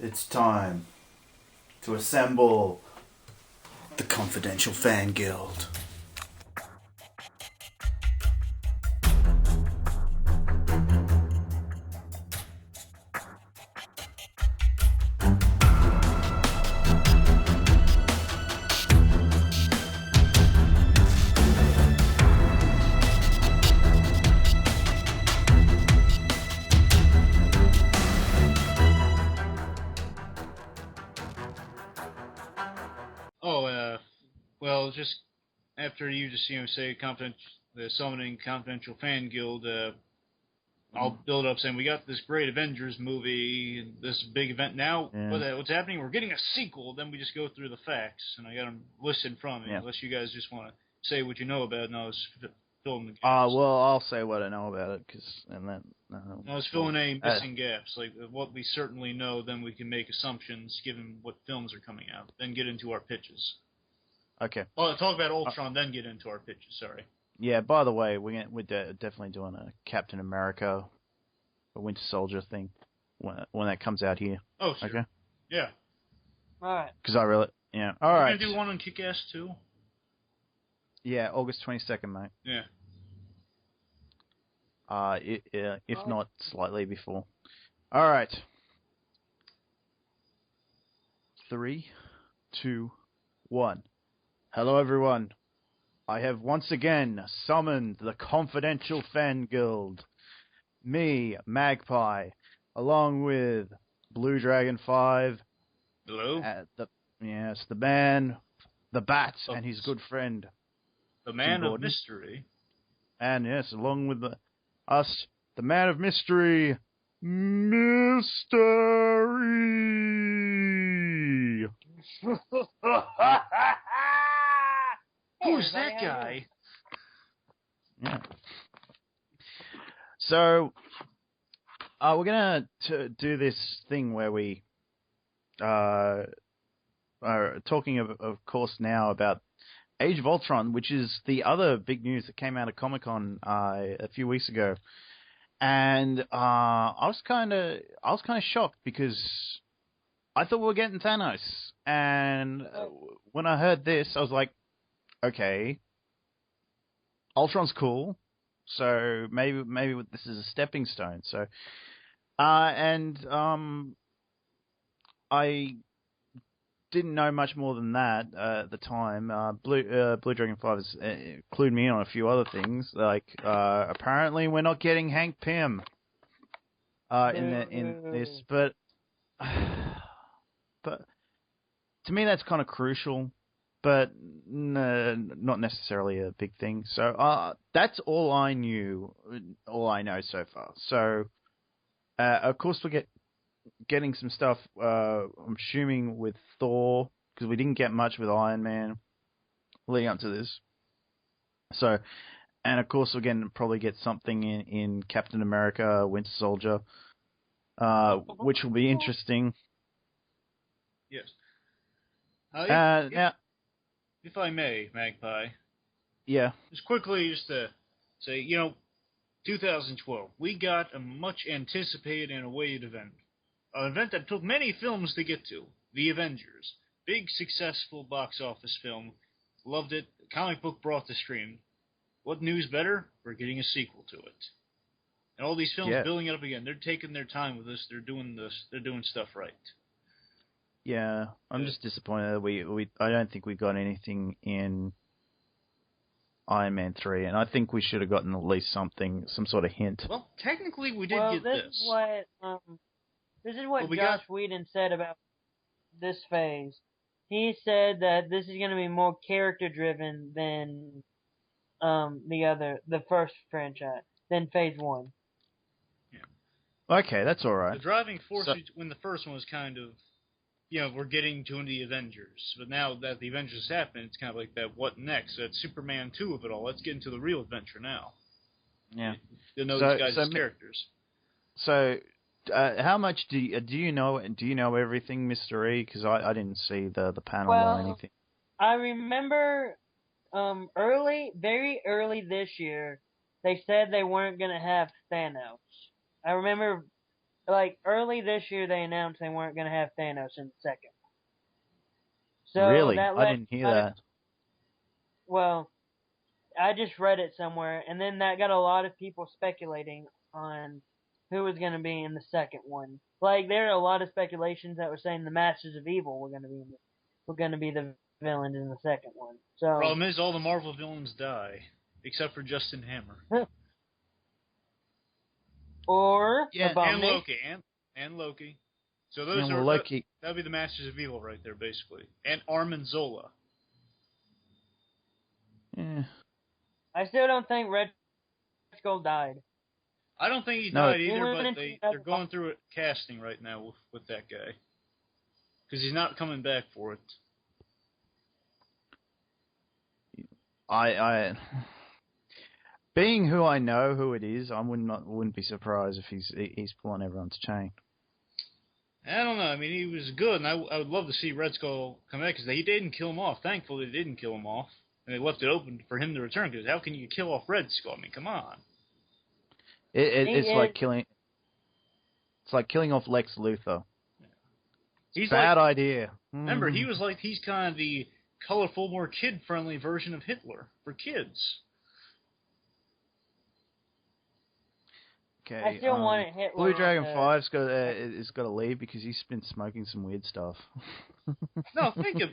It's time to assemble the Confidential Fan Guild. Well, just after you just say the summoning confidential fan guild, I'll build up saying we got this great Avengers movie, this big event now. Yeah. What's happening? We're getting a sequel. Then we just go through the facts, and I got them listed in front of me. Yeah. Unless you guys just want to say what you know about it, and I'll just fill in the gaps. Well, I'll say what I know about it, I was filling any missing gaps, like what we certainly know. Then we can make assumptions given what films are coming out. Then get into our pitches. Okay. Oh, talk about Ultron, then get into our pitches. Sorry. Yeah. By the way, we're definitely doing a Captain America, a Winter Soldier thing when that comes out here. Oh, sure. Okay. Yeah. All right. Because I really, yeah. All right. We're gonna do one on Kick-Ass too. Yeah, August 22nd, mate. Yeah. If not slightly before. All right. 3, 2, 1. Hello, everyone. I have once again summoned the Confidential Fan Guild. Me, Magpie, along with Blue Dragon 5. Hello. The man, the Bat, and his good friend. The Man of Mystery. And yes, along with us, the Man of Mystery, Mystery. Who's that guy? Yeah. So, we're gonna do this thing where we are talking, of course, now about Age of Ultron, which is the other big news that came out of Comic-Con a few weeks ago, and I was kind of shocked because I thought we were getting Thanos, and when I heard this, I was like, okay, Ultron's cool, so maybe this is a stepping stone. So, I didn't know much more than that at the time. Blue Dragon 5 has clued me in on a few other things, like apparently we're not getting Hank Pym in this, but to me that's kind of crucial, but not necessarily a big thing. So that's all I know so far. So of course we getting some stuff, I'm assuming, with Thor, because we didn't get much with Iron Man leading up to this. So, and of course, we're probably get something in Captain America, Winter Soldier, which will be interesting. Yes. Now, if I may, Magpie. Yeah. Just quickly, to say, 2012, we got a much anticipated and awaited event. An event that took many films to get to. The Avengers. Big, successful box office film. Loved it. The comic book brought the stream. What news better? We're getting a sequel to it. And all these films building it up again. They're taking their time with this. They're doing stuff right. Yeah. I'm just disappointed that I don't think we got anything in Iron Man 3, and I think we should have gotten at least some sort of hint. Well, technically we did get this. This is what Joss Whedon said about this phase. He said that this is going to be more character-driven than the first franchise, than Phase 1. Yeah. Okay, that's all right. The driving force when the first one was kind of, we're getting to the Avengers. But now that the Avengers happened, it's kind of like that, what next? That's Superman 2 of it all. Let's get into the real adventure now. Yeah. You'll know these guys as characters. So... how much do you know? Do you know everything, Mr. E? Because I didn't see the panel or anything. I remember very early this year, they said they weren't going to have Thanos. I remember like early this year, they announced they weren't going to have Thanos in the second. So really? that I didn't hear that. Well, I just read it somewhere, and then that got a lot of people speculating on who was going to be in the second one. Like, there are a lot of speculations that were saying the Masters of Evil were going to be the villains in the second one. So problem is, all the Marvel villains die, except for Justin Hammer. Or Yeah, and Loki, and Loki. So those are Loki. That'd be the Masters of Evil right there, basically, and Armin Zola. Yeah. I still don't think Red Skull died. I don't think he died either, but they're going through a casting right now with that guy. Because he's not coming back for it. Being who I know who it is, I wouldn't be surprised if he's pulling everyone's chain. I don't know. I mean, he was good, and I would love to see Red Skull come back, because they didn't kill him off. Thankfully, they didn't kill him off. And they left it open for him to return, because how can you kill off Red Skull? I mean, come on. It's like killing... It's like killing off Lex Luthor. He's bad idea. Remember, he's kind of the colorful, more kid-friendly version of Hitler for kids. Okay. I still want Hitler. Blue Dragon 5's is got to leave because he's been smoking some weird stuff. No, think of...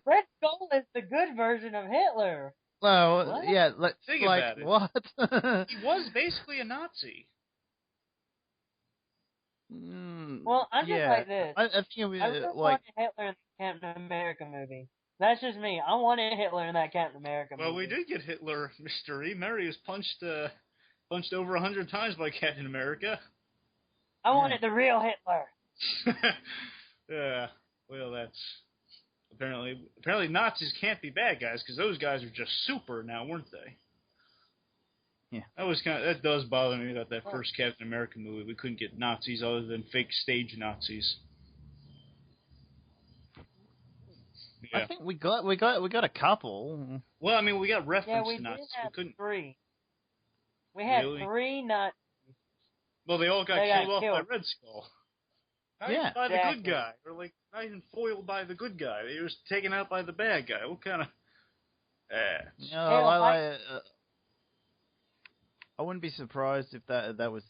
Red Skull is the good version of Hitler. Well, what? Yeah, let's think about it. What? He was basically a Nazi. Well, I'm just like this. I think it I really wanted Hitler in the Captain America movie. That's just me. I wanted Hitler in that Captain America movie. Well, we did get Hitler, Mr. E. Mary was punched over 100 times by Captain America. I wanted the real Hitler. Yeah. Well, that's... Apparently Nazis can't be bad guys, because those guys are just super now, weren't they? Yeah. That does bother me about that first Captain America movie. We couldn't get Nazis other than fake stage Nazis. Yeah. I think we got a couple. Well, I mean, we got reference we Nazis. Did have we couldn't. 3. We had really? 3 Nazis. Well, they all got killed off by Red Skull. Not even by the good guy, or like not even foiled by the good guy. They were taken out by the bad guy. What kind of? I wouldn't be surprised if that was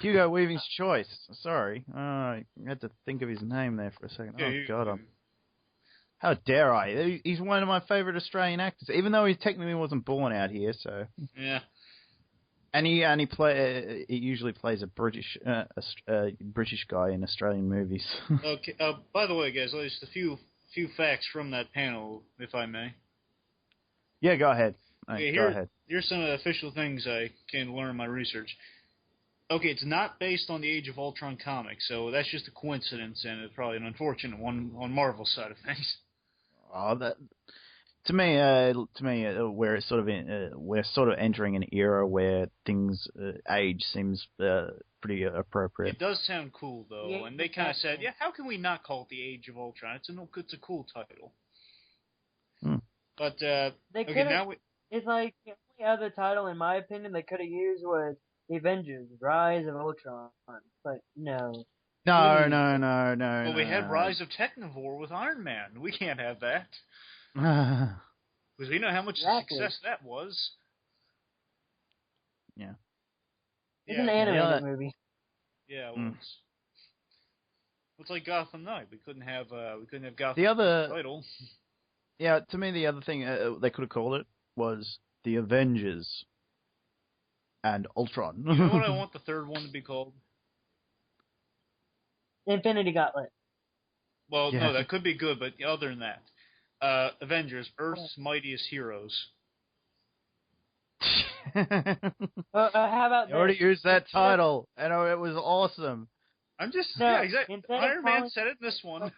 Hugo Weaving's choice. Sorry, I had to think of his name there for a second. How dare I? He's one of my favourite Australian actors, even though he technically wasn't born out here. So yeah. And he usually plays a British guy in Australian movies. Okay. By the way, guys, just a few facts from that panel, if I may. Yeah, go ahead. Go ahead. Here's some of the official things I can learn in my research. Okay, it's not based on the Age of Ultron comics, so that's just a coincidence, and it's probably an unfortunate one on Marvel's side of things. Oh, To me, we're sort of entering an era where things age seems pretty appropriate. It does sound cool though, yeah, and they kind of said, "Yeah, how can we not call it the Age of Ultron? It's a cool title." But it's like the only other title, in my opinion, they could have used was The Avengers: Rise of Ultron, but no. No. Well, we had Rise of Technovore with Iron Man. We can't have that. Because we know how much success that was. Yeah. It's an animated movie. Yeah, it was. It's like Gotham Knight. We couldn't have Gotham title. Yeah, to me the other thing they could have called it was The Avengers and Ultron. You know what I want the third one to be called? Infinity Gauntlet. Well, no, that could be good, but other than that. Avengers, Earth's Mightiest Heroes. How about you already used that title, and it was awesome. I'm just... yeah, exactly. Iron Man said it in this one.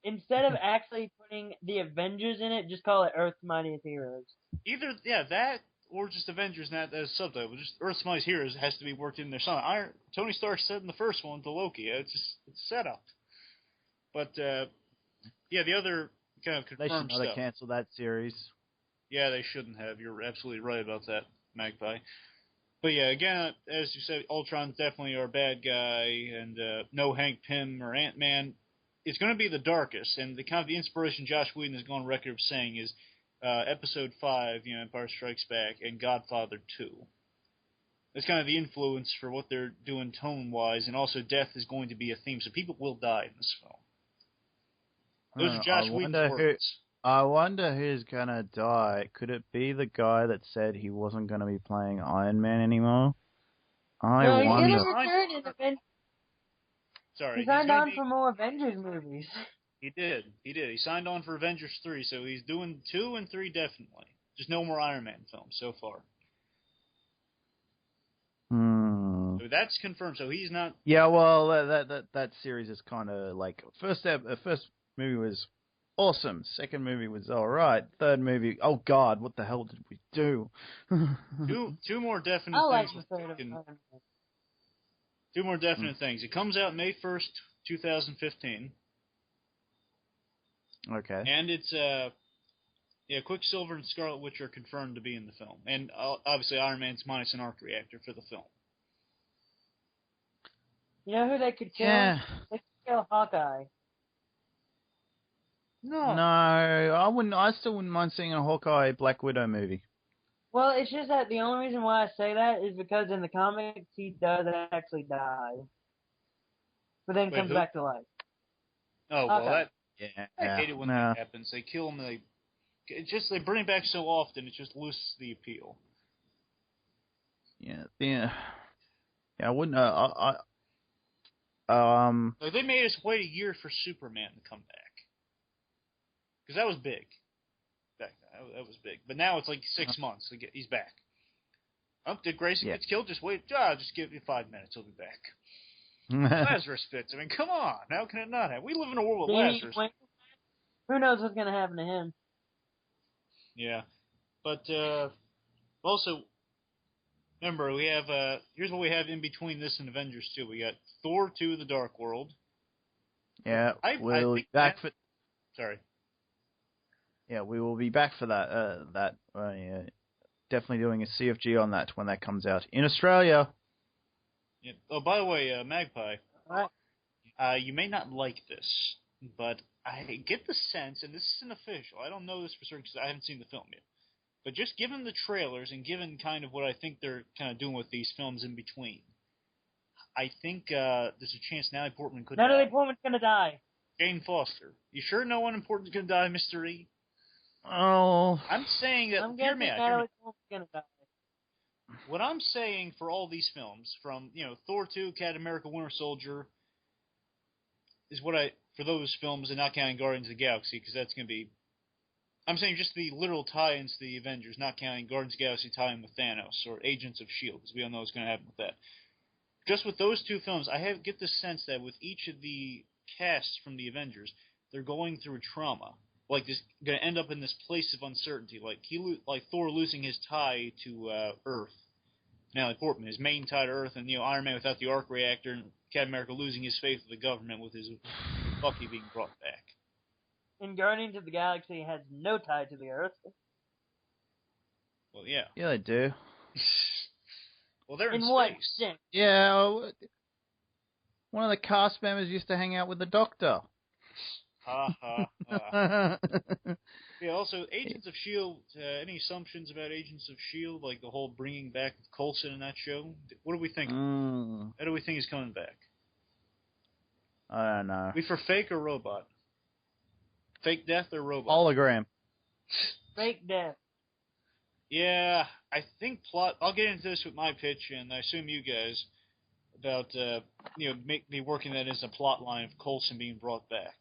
Instead of actually putting the Avengers in it, just call it Earth's Mightiest Heroes. Either, that, or just Avengers, not as a subtitle. Just Earth's Mightiest Heroes has to be worked in there. Tony Stark said in the first one to Loki. It's set up. But... yeah, the other kind of They should confirmed not have stuff. canceled that series. Yeah, they shouldn't have. You're absolutely right about that, Magpie. But yeah, again, as you said, Ultron's definitely our bad guy, and no Hank Pym or Ant-Man. It's going to be the darkest, and the kind of the inspiration Josh Whedon has gone on record of saying is Episode 5, Empire Strikes Back, and Godfather 2. That's kind of the influence for what they're doing tone-wise, and also death is going to be a theme, so people will die in this film. Those are Josh Whedon's words. I wonder who's gonna die. Could it be the guy that said he wasn't gonna be playing Iron Man anymore? I wonder. He's gonna return in Avengers. Sorry, he signed on for more Avengers movies. He did. He signed on for Avengers 3, so he's doing 2 and 3 definitely. Just no more Iron Man films so far. So that's confirmed. So he's not. Yeah, well, that series is kind of like first movie was awesome. Second movie was all right. Third movie, oh God, what the hell did we do? two more definite I things. like the third. Two more definite things. It comes out May 1st, 2015. Okay. And it's Quicksilver and Scarlet Witch are confirmed to be in the film, and obviously Iron Man's minus an arc reactor for the film. You know who they could kill? Yeah. They could kill Hawkeye. No, I wouldn't. I still wouldn't mind seeing a Hawkeye Black Widow movie. Well, it's just that the only reason why I say that is because in the comics he does actually die, but then comes back to life. Oh well, Hawkeye. I hate it when that happens. They kill him. They bring him back so often. It just loses the appeal. Yeah. I wouldn't. They made us wait a year for Superman to come back. Because that was big. Back then. That was big. But now it's like 6 months. He's back. Did Grayson get killed? Just wait. Just give me 5 minutes. He'll be back. Lazarus fits. I mean, come on. How can it not have? We live in a world with Lazarus. Who knows what's going to happen to him? Yeah. But also, remember, we have here's what we have in between this and Avengers 2. We got Thor 2, The Dark World. Yeah, we'll be back for... Sorry. Yeah, we will be back for that. Definitely doing a CFG on that when that comes out in Australia. Yeah. Oh, by the way, Magpie, What? You may not like this, but I get the sense, and this isn't official, I don't know this for certain because I haven't seen the film yet, but just given the trailers and given kind of what I think they're kind of doing with these films in between, I think there's a chance Natalie Portman could die. Natalie Portman's going to die. Jane Foster. You sure no one important's going to die, Mr. E? Oh. I'm saying that... I'm guessing Natalie Portman's going to die. What I'm saying for all these films, from Thor 2, Captain America, Winter Soldier, is what for those films, and not counting Guardians of the Galaxy, because that's going to be... I'm saying just the literal tie-ins to the Avengers, not counting Guardians of the Galaxy tie-in with Thanos, or Agents of S.H.I.E.L.D., because we all know what's going to happen with that. Just with those two films, I get the sense that with each of the casts from the Avengers, they're going through a trauma. Like, this going to end up in this place of uncertainty, like Thor losing his tie to Earth. Natalie Portman, his main tie to Earth, and Iron Man without the arc reactor, and Captain America losing his faith with the government with his Bucky being brought back. And Guardians of the Galaxy has no tie to the Earth. Well, yeah. Yeah, they do. Well, they're in what space. sense? Yeah, one of the cast members used to hang out with the Doctor. Ha ha ha. Yeah, also, Agents of S.H.I.E.L.D., any assumptions about Agents of S.H.I.E.L.D., like the whole bringing back Coulson in that show? What do we think? How do we think he's coming back? I don't know. We for fake or robot? Fake death or robot? Hologram. Fake death. Yeah, I think I'll get into this with my pitch, and I assume you guys, about, me working that as a plot line of Coulson being brought back.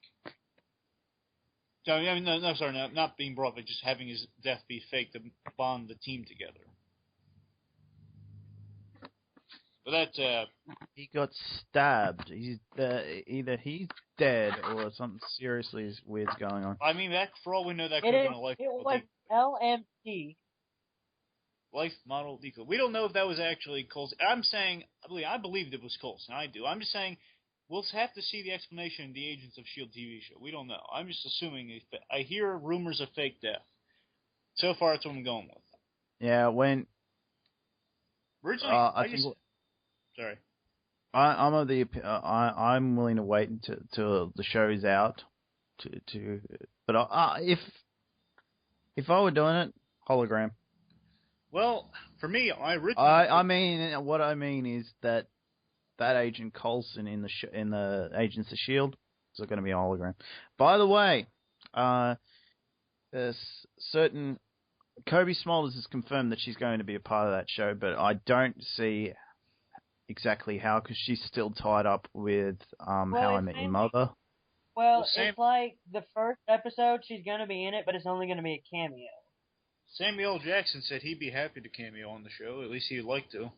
So, I mean, no, sorry, not being brought, but just having his death be fake to bond the team together. But that, he got stabbed. Either he's dead or something seriously weird's going on. I mean, that for all we know, that could have been a life. It was LMT. Life model decoy. We don't know if that was actually Coulson. I'm saying, I believed it was Coulson. I do. I'm just saying, we'll have to see the explanation in the Agents of S.H.I.E.L.D. TV show. We don't know. I'm just assuming. I hear rumors of fake death. So far, that's what I'm going with. Yeah, when... Originally, sorry. I'm willing to wait until the show is out. But if I were doing it, hologram. Well, for me, I mean, what I mean is that Agent Coulson in the Agents of S.H.I.E.L.D. is going to be a hologram. By the way, certain Kobe Smulders has confirmed that she's going to be a part of that show, but I don't see exactly how, because she's still tied up with How I Met Your Mother. Well, it's like the first episode she's going to be in it, but it's only going to be a cameo. Samuel L. Jackson said he'd be happy to cameo on the show. At least he'd like to.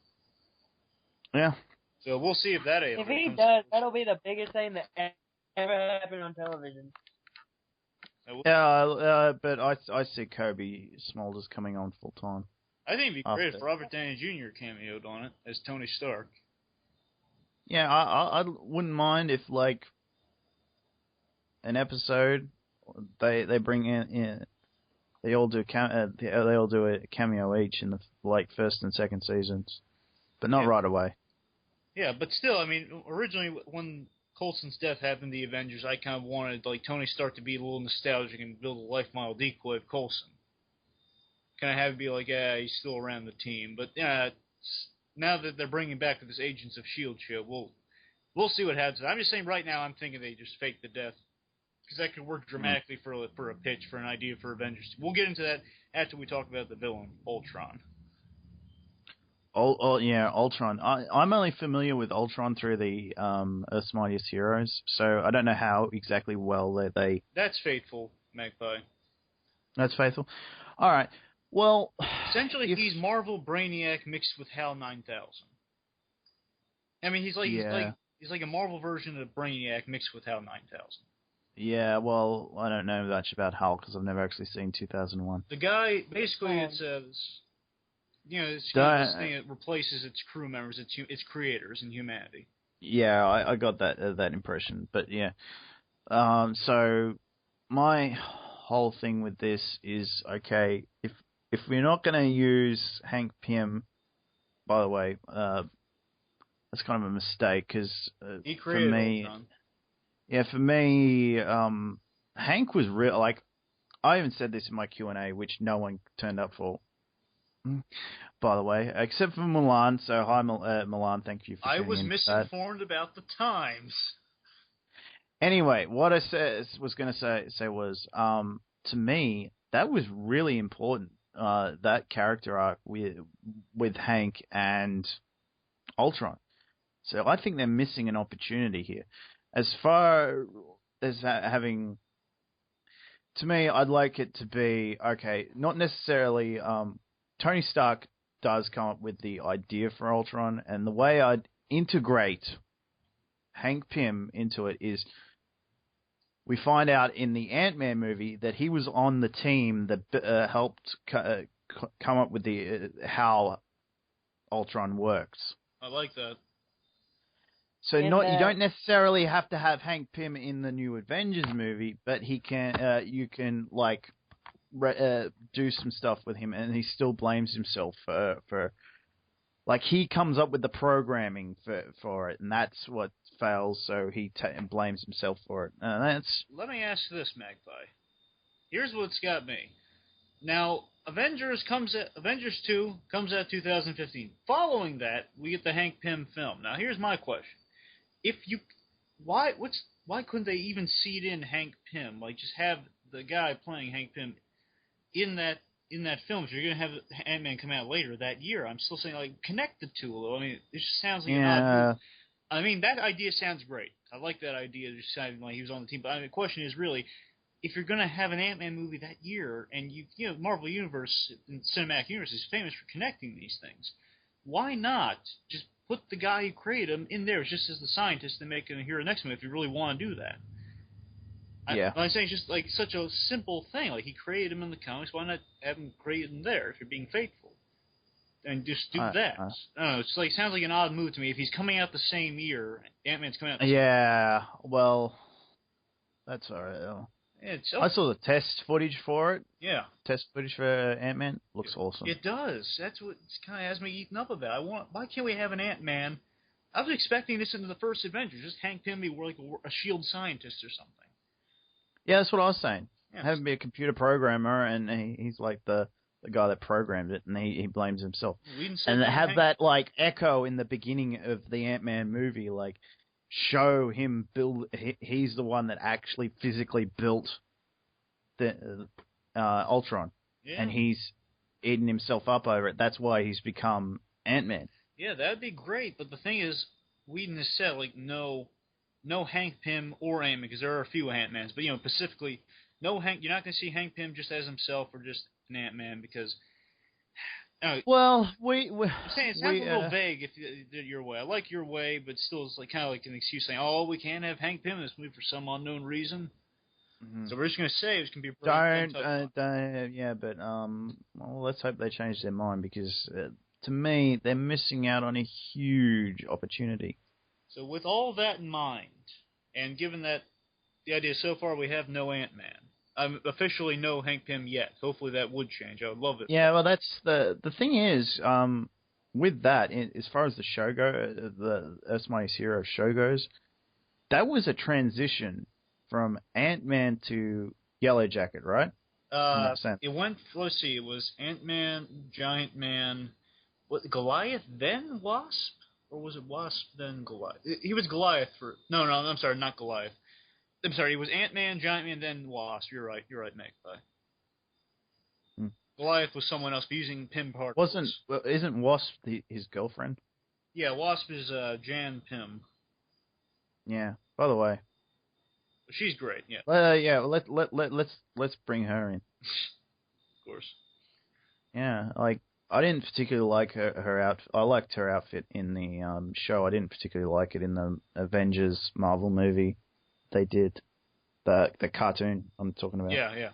Yeah. So we'll see if that If he does, that'll be the biggest thing that ever happened on television. Yeah, but I see Kobe Smulders coming on full time. I think it'd be great if Robert Downey Jr. cameoed on it as Tony Stark. Yeah, I wouldn't mind if, like, an episode they bring in they all do a cameo each in the first and second seasons, but not right away. Yeah, but still, I mean, originally when Coulson's death happened, the Avengers, I kind of wanted Tony Stark to be a little nostalgic and build a life model decoy of Coulson. Kind of have it be like, he's still around the team. But yeah, now that they're bringing back this Agents of S.H.I.E.L.D. show, we'll see what happens. I'm just saying right now, I'm thinking they just fake the death, because that could work dramatically for a pitch, for an idea for Avengers. We'll get into that after we talk about the villain, Ultron. Yeah, Ultron. I'm only familiar with Ultron through the Earth's Mightiest Heroes, so I don't know how exactly well they... That's faithful, Magpie. That's faithful? All right. Well... Essentially, he's Marvel Brainiac mixed with HAL 9000. I mean, he's like a Marvel version of Brainiac mixed with HAL 9000. Yeah, well, I don't know much about HAL because I've never actually seen 2001. The guy, basically, it's kind of this thing that replaces its crew members, its creators in humanity. Yeah, I got that impression, but yeah. So my whole thing with this is, okay, if we're not going to use Hank Pym, by the way, that's kind of a mistake, because for me, Ultron. Yeah, for me, Hank was real. Like, I even said this in my Q&A, which no one turned up for, by the way, except for Milan. So hi, Milan. Thank you for tuning in. I was misinformed about the times. Anyway, what I was going to say was, to me, that was really important. That character arc with Hank and Ultron. So I think they're missing an opportunity here. As far as having, to me, I'd like it to be, okay, not necessarily, Tony Stark does come up with the idea for Ultron, and the way I'd integrate Hank Pym into it is, we find out in the Ant-Man movie that he was on the team that helped come up with how Ultron works. I like that. So you don't necessarily have to have Hank Pym in the new Avengers movie, but you can do some stuff with him, and he still blames himself for like, he comes up with the programming for it, and that's what fails. So he blames himself for it. Let me ask this, Magpie. Here's what's got me. Now, Avengers 2 comes out 2015. Following that, we get the Hank Pym film. Now, here's my question. Why couldn't they even seed in Hank Pym? Like, just have the guy playing Hank Pym in that film. If you're gonna have Ant-Man come out later that year, I'm still saying, like, connect the two a little. I mean, it just sounds like an odd move. I mean, that idea sounds great. I like that idea, just sounding like he was on the team. But I mean, the question is really, if you're gonna have an Ant-Man movie that year, and Marvel Universe and Cinematic Universe is famous for connecting these things, why not just put the guy who created him in there just as the scientist and make him a hero next movie if you really want to do that? I'm saying it's just like such a simple thing. Like, he created him in the comics. Why not have him create him there if you're being faithful? and just do that. I don't know. It's like sounds like an odd move to me. If he's coming out the same year, Ant-Man's coming out. Well, that's alright. I saw the test footage for it. Yeah. Test footage for Ant-Man looks awesome. It does. That's what kind of has me eaten up about. Why can't we have an Ant-Man? I was expecting this into the first Avengers. Just Hank Pym be like a S.H.I.E.L.D. scientist or something. Yeah, that's what I was saying. Yeah. Have him be a computer programmer, and he's like the guy that programmed it, and he blames himself. And have that like echo in the beginning of the Ant-Man movie, like show him build. He's the one that actually physically built the Ultron, and he's eating himself up over it. That's why he's become Ant-Man. Yeah, that'd be great. But the thing is, Whedon has said like no Hank Pym or Ant-Man, because there are a few Ant-Mans, but specifically no Hank. You're not going to see Hank Pym just as himself or just an Ant-Man because. Well, I'm saying it sounds a little vague if you did your way. I like your way, but still it's like kind of like an excuse saying, "Oh, we can't have Hank Pym in this movie for some unknown reason." Mm-hmm. So we're just going to say it's going to be. Well, let's hope they change their mind because to me they're missing out on a huge opportunity. So with all that in mind, and given that the idea so far we have no Ant-Man. I'm officially no Hank Pym yet. Hopefully that would change. I would love it. Yeah, well, that's the thing is, with that, as far as the show the Earth's Mightiest Hero show goes, that was a transition from Ant-Man to Yellow Jacket, right? It went. Let's see. It was Ant-Man, Giant Man, Goliath, then Wasp, or was it Wasp then Goliath? He was Goliath for. No, I'm sorry, not Goliath. I'm sorry, it was Ant-Man, Giant Man, then Wasp. You're right, Magpie. Goliath was someone else, but using Pym particles. Isn't Wasp his girlfriend? Yeah, Wasp is Jan Pym. Yeah. By the way, she's great. Yeah. Let's bring her in. Of course. Yeah, like I didn't particularly like her outfit. I liked her outfit in the show. I didn't particularly like it in the Avengers Marvel movie. They did the cartoon I'm talking about. Yeah.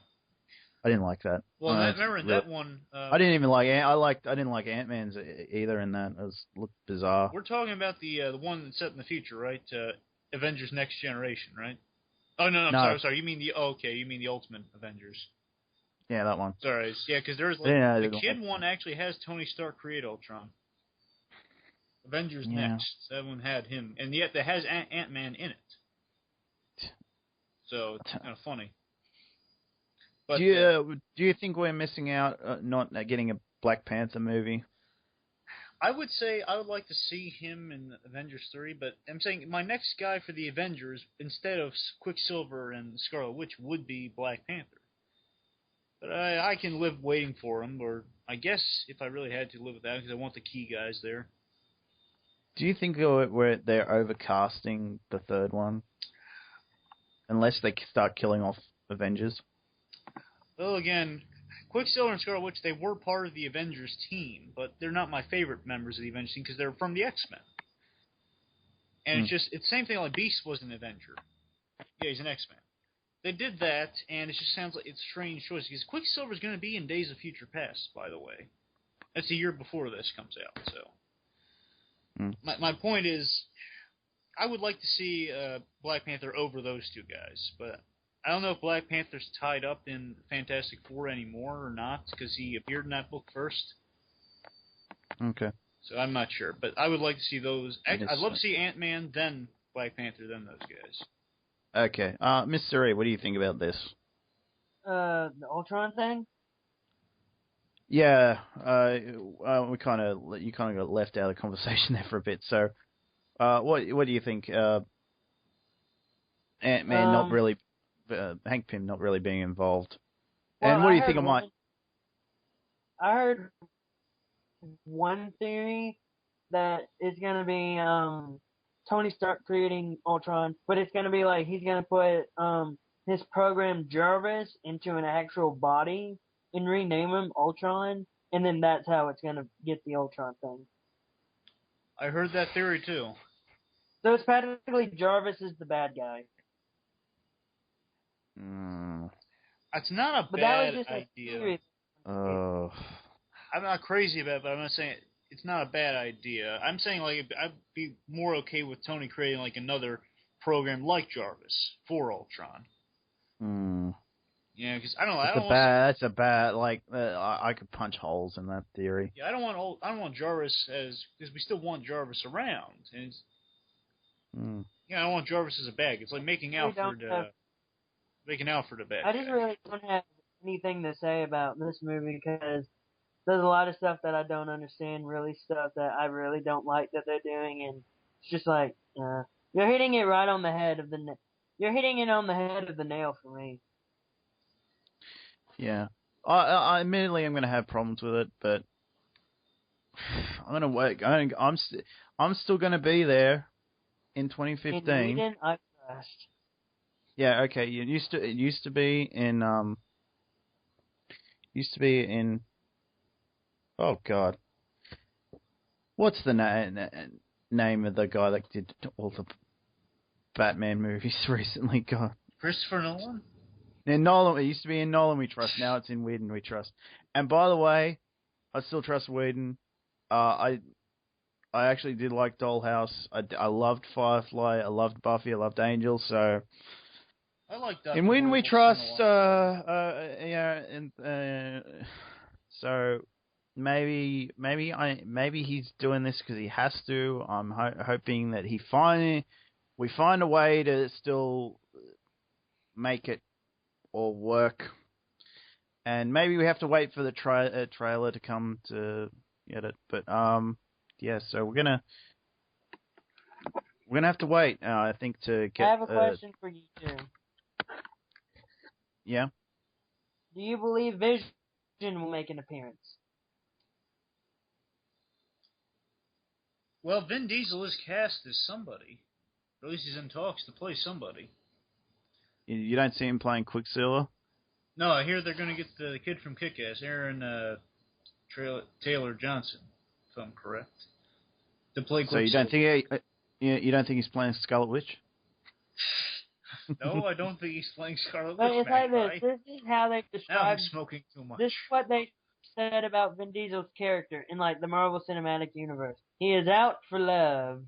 I didn't like that. Well, remember in that one, I didn't even like. I didn't like Ant-Man's either in that. It looked bizarre. We're talking about the one that's set in the future, right? Avengers Next Generation, right? Oh no, I'm sorry. You mean the You mean the Ultimate Avengers? Yeah, that one. Sorry, yeah, because there's the kid one actually has Tony Stark create Ultron. Avengers Next, that one had him, and yet that has Ant-Man in it. So it's kind of funny. But, do you think we're missing out not getting a Black Panther movie? I would say I would like to see him in Avengers 3, but I'm saying my next guy for the Avengers, instead of Quicksilver and Scarlet Witch, would be Black Panther. But I can live waiting for him, or I guess if I really had to live with that, because I want the key guys there. Do you think they're overcasting the third one? Unless they start killing off Avengers? Well, again, Quicksilver and Scarlet Witch, they were part of the Avengers team, but they're not my favorite members of the Avengers team because they're from the X-Men. And it's the same thing like Beast was an Avenger. Yeah, he's an X-Men. They did that, and it just sounds like it's a strange choice because Quicksilver's going to be in Days of Future Past, by the way. That's the year before this comes out, so. My point is, I would like to see Black Panther over those two guys, but I don't know if Black Panther's tied up in Fantastic Four anymore or not, because he appeared in that book first. Okay. So I'm not sure, but I would like to see those. I'd love to see Ant-Man, then Black Panther, then those guys. Okay. Mr. A, what do you think about this? The Ultron thing? Yeah. You kind of got left out of the conversation there for a bit. So, what do you think? Ant-Man not really, Hank Pym not really being involved. Well, and what do you think I heard one theory that it's gonna be Tony Stark creating Ultron, but it's gonna be like he's gonna put his program Jarvis into an actual body and rename him Ultron, and then that's how it's gonna get the Ultron thing. I heard that theory too. So it's practically Jarvis is the bad guy. It's not a bad idea. Oh. I'm not crazy about it, but I'm not saying it's not a bad idea. I'm saying like I'd be more okay with Tony creating like another program like Jarvis for Ultron. Hmm. Yeah, because I don't. That's a bad. Like I could punch holes in that theory. Yeah, I don't want Jarvis because we still want Jarvis around, and I don't want Jarvis as a bag. It's like making Alfred a bag. I just really don't have anything to say about this movie because there's a lot of stuff that I don't understand, really stuff that I really don't like that they're doing, and it's just like you're hitting it right on the head of the you're hitting it on the head of the nail for me. Yeah, I admittedly I'm going to have problems with it, but I'm going to wait. I'm still going to be there in 2015. In Whedon, I trust. Yeah, okay. It used to be in oh god, what's the name of the guy that did all the Batman movies recently? God, Christopher Nolan. In Nolan, it used to be in Nolan we trust. Now it's in Whedon we trust. And by the way, I still trust Whedon. I actually did like Dollhouse. I loved Firefly. I loved Buffy. I loved Angel. So I like that. in Whedon we trust. So maybe he's doing this because he has to. I'm hoping that we find a way to still make it or work, and maybe we have to wait for the trailer to come to get it. But yeah, so we're gonna have to wait. I think to get. I have a question for you too. Yeah. Do you believe Vision will make an appearance? Well, Vin Diesel is cast as somebody. Or at least he's in talks to play somebody. You don't see him playing Quicksilver? No, I hear they're going to get the kid from Kick-Ass, Aaron Taylor Johnson, if I'm correct, to play Quicksilver. So you don't think he's playing Scarlet Witch? No, I don't think he's playing Scarlet But Witch. it's like this. This is how they Now I'm describe. smoking too much. This is what they said about Vin Diesel's character in like the Marvel Cinematic Universe. He is out for love.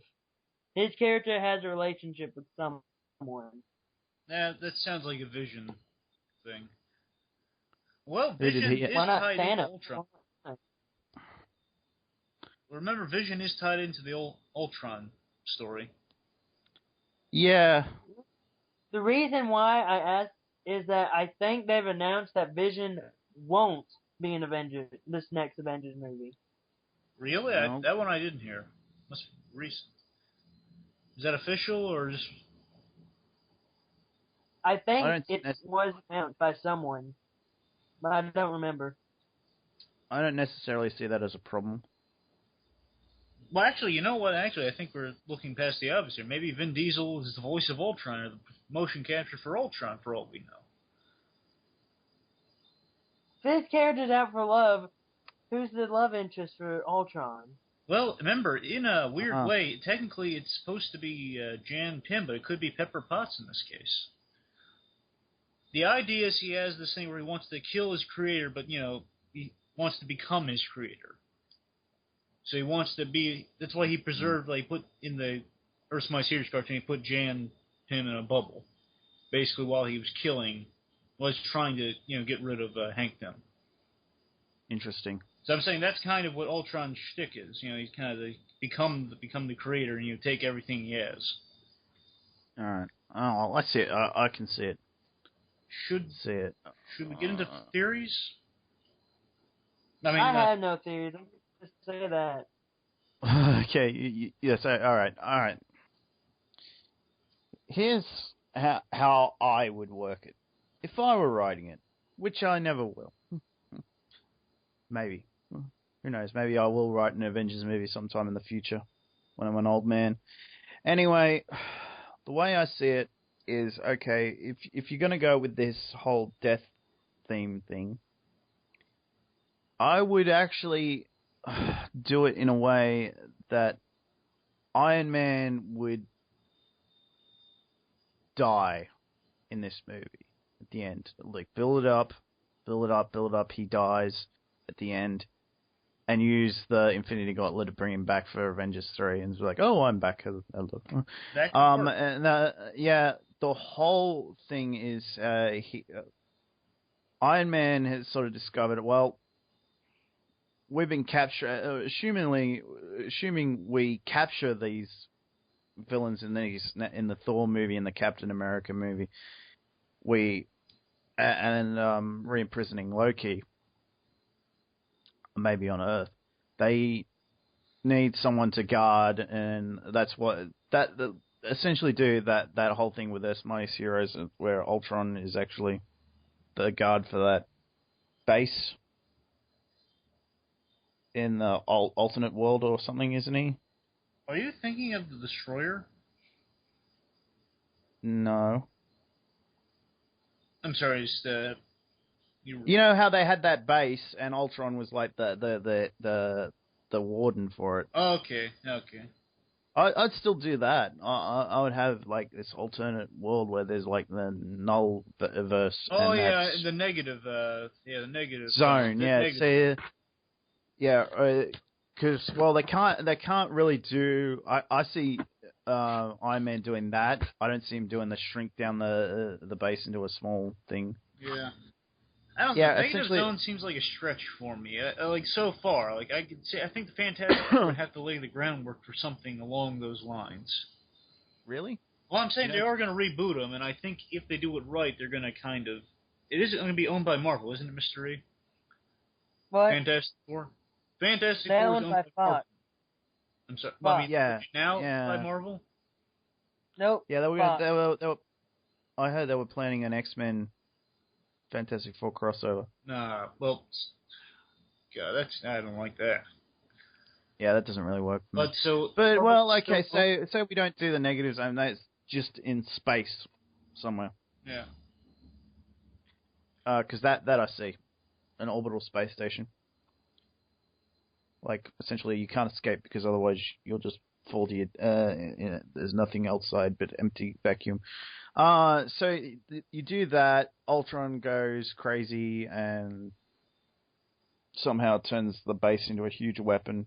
His character has a relationship with someone. Yeah, that sounds like a Vision thing. Well, Vision is Why not tied into Thanos? Ultron. Remember, Vision is tied into the Ultron story. Yeah. The reason why I asked is that I think they've announced that Vision won't be an Avengers, this next Avengers movie. Really? No. That one I didn't hear. Must be recent. Is that official or just... I think it was announced by someone, but I don't remember. I don't necessarily see that as a problem. Well, actually, you know what? Actually, I think we're looking past the obvious here. Maybe Vin Diesel is the voice of Ultron or the motion capture for Ultron, for all we know. If his character's out for love, who's the love interest for Ultron? Well, remember, in a weird way, technically it's supposed to be Jan Pym, but it could be Pepper Potts in this case. The idea is he has this thing where he wants to kill his creator, but, he wants to become his creator. So he wants to be... That's why he preserved, like, put in the Earth's My Series cartoon, he put Jan Pym in a bubble. Basically, while he was trying to, get rid of Hank Pym. Interesting. So I'm saying that's kind of what Ultron's shtick is. He's kind of become the creator, and you take everything he has. All right. Oh, I see it. I can see it. Should we get into theories? I have no theories. I'm just say that. Okay. Yes. All right. Here's how I would work it. If I were writing it, which I never will. Maybe. Who knows? Maybe I will write an Avengers movie sometime in the future when I'm an old man. Anyway, the way I see it is, okay, if you're going to go with this whole death theme thing, I would actually do it in a way that Iron Man would die in this movie at the end. Like, build it up, he dies at the end. and use the Infinity Gauntlet to bring him back for Avengers 3, and it's like, oh, I'm back. The whole thing is Iron Man has sort of discovered, well, we've been assuming we capture these villains in the Thor movie and the Captain America movie, re-imprisoning Loki, maybe on Earth, they need someone to guard, and that's what essentially do that whole thing with Earth's Mightiest Heroes, where Ultron is actually the guard for that base in the alternate world or something, isn't he? Are you thinking of the Destroyer? No. I'm sorry, you know how they had that base and Ultron was like the warden for it. Okay. I'd still do that. I would have like this alternate world where there's like the null verse. Oh yeah, the negative. The negative zone. Because they can't really do. I see Iron Man doing that. I don't see him doing the shrink down the base into a small thing. Yeah. I don't know. Negative Zone seems like a stretch for me. Like, so far. Like, I think the Fantastic Four would have to lay the groundwork for something along those lines. Really? Well, I'm saying they are going to reboot them, and I think if they do it right, they're going to kind of... It is going to be owned by Marvel, isn't it, Mr. E? What? Fantastic Four? Fantastic They're Four is owned owned by by Marvel. Fox. I'm sorry. Fox. I mean, now by Marvel? Nope. Yeah, they were, I heard they were planning an X-Men Fantastic Four crossover. Nah, well, God, I don't like that. Yeah, that doesn't really work. But okay, so we don't do the negative zone. That's just in space somewhere. Yeah. Because that I see, an orbital space station. Like, essentially, you can't escape because otherwise you'll just fall to your... there's nothing outside but empty vacuum. So you do that, Ultron goes crazy and somehow turns the base into a huge weapon.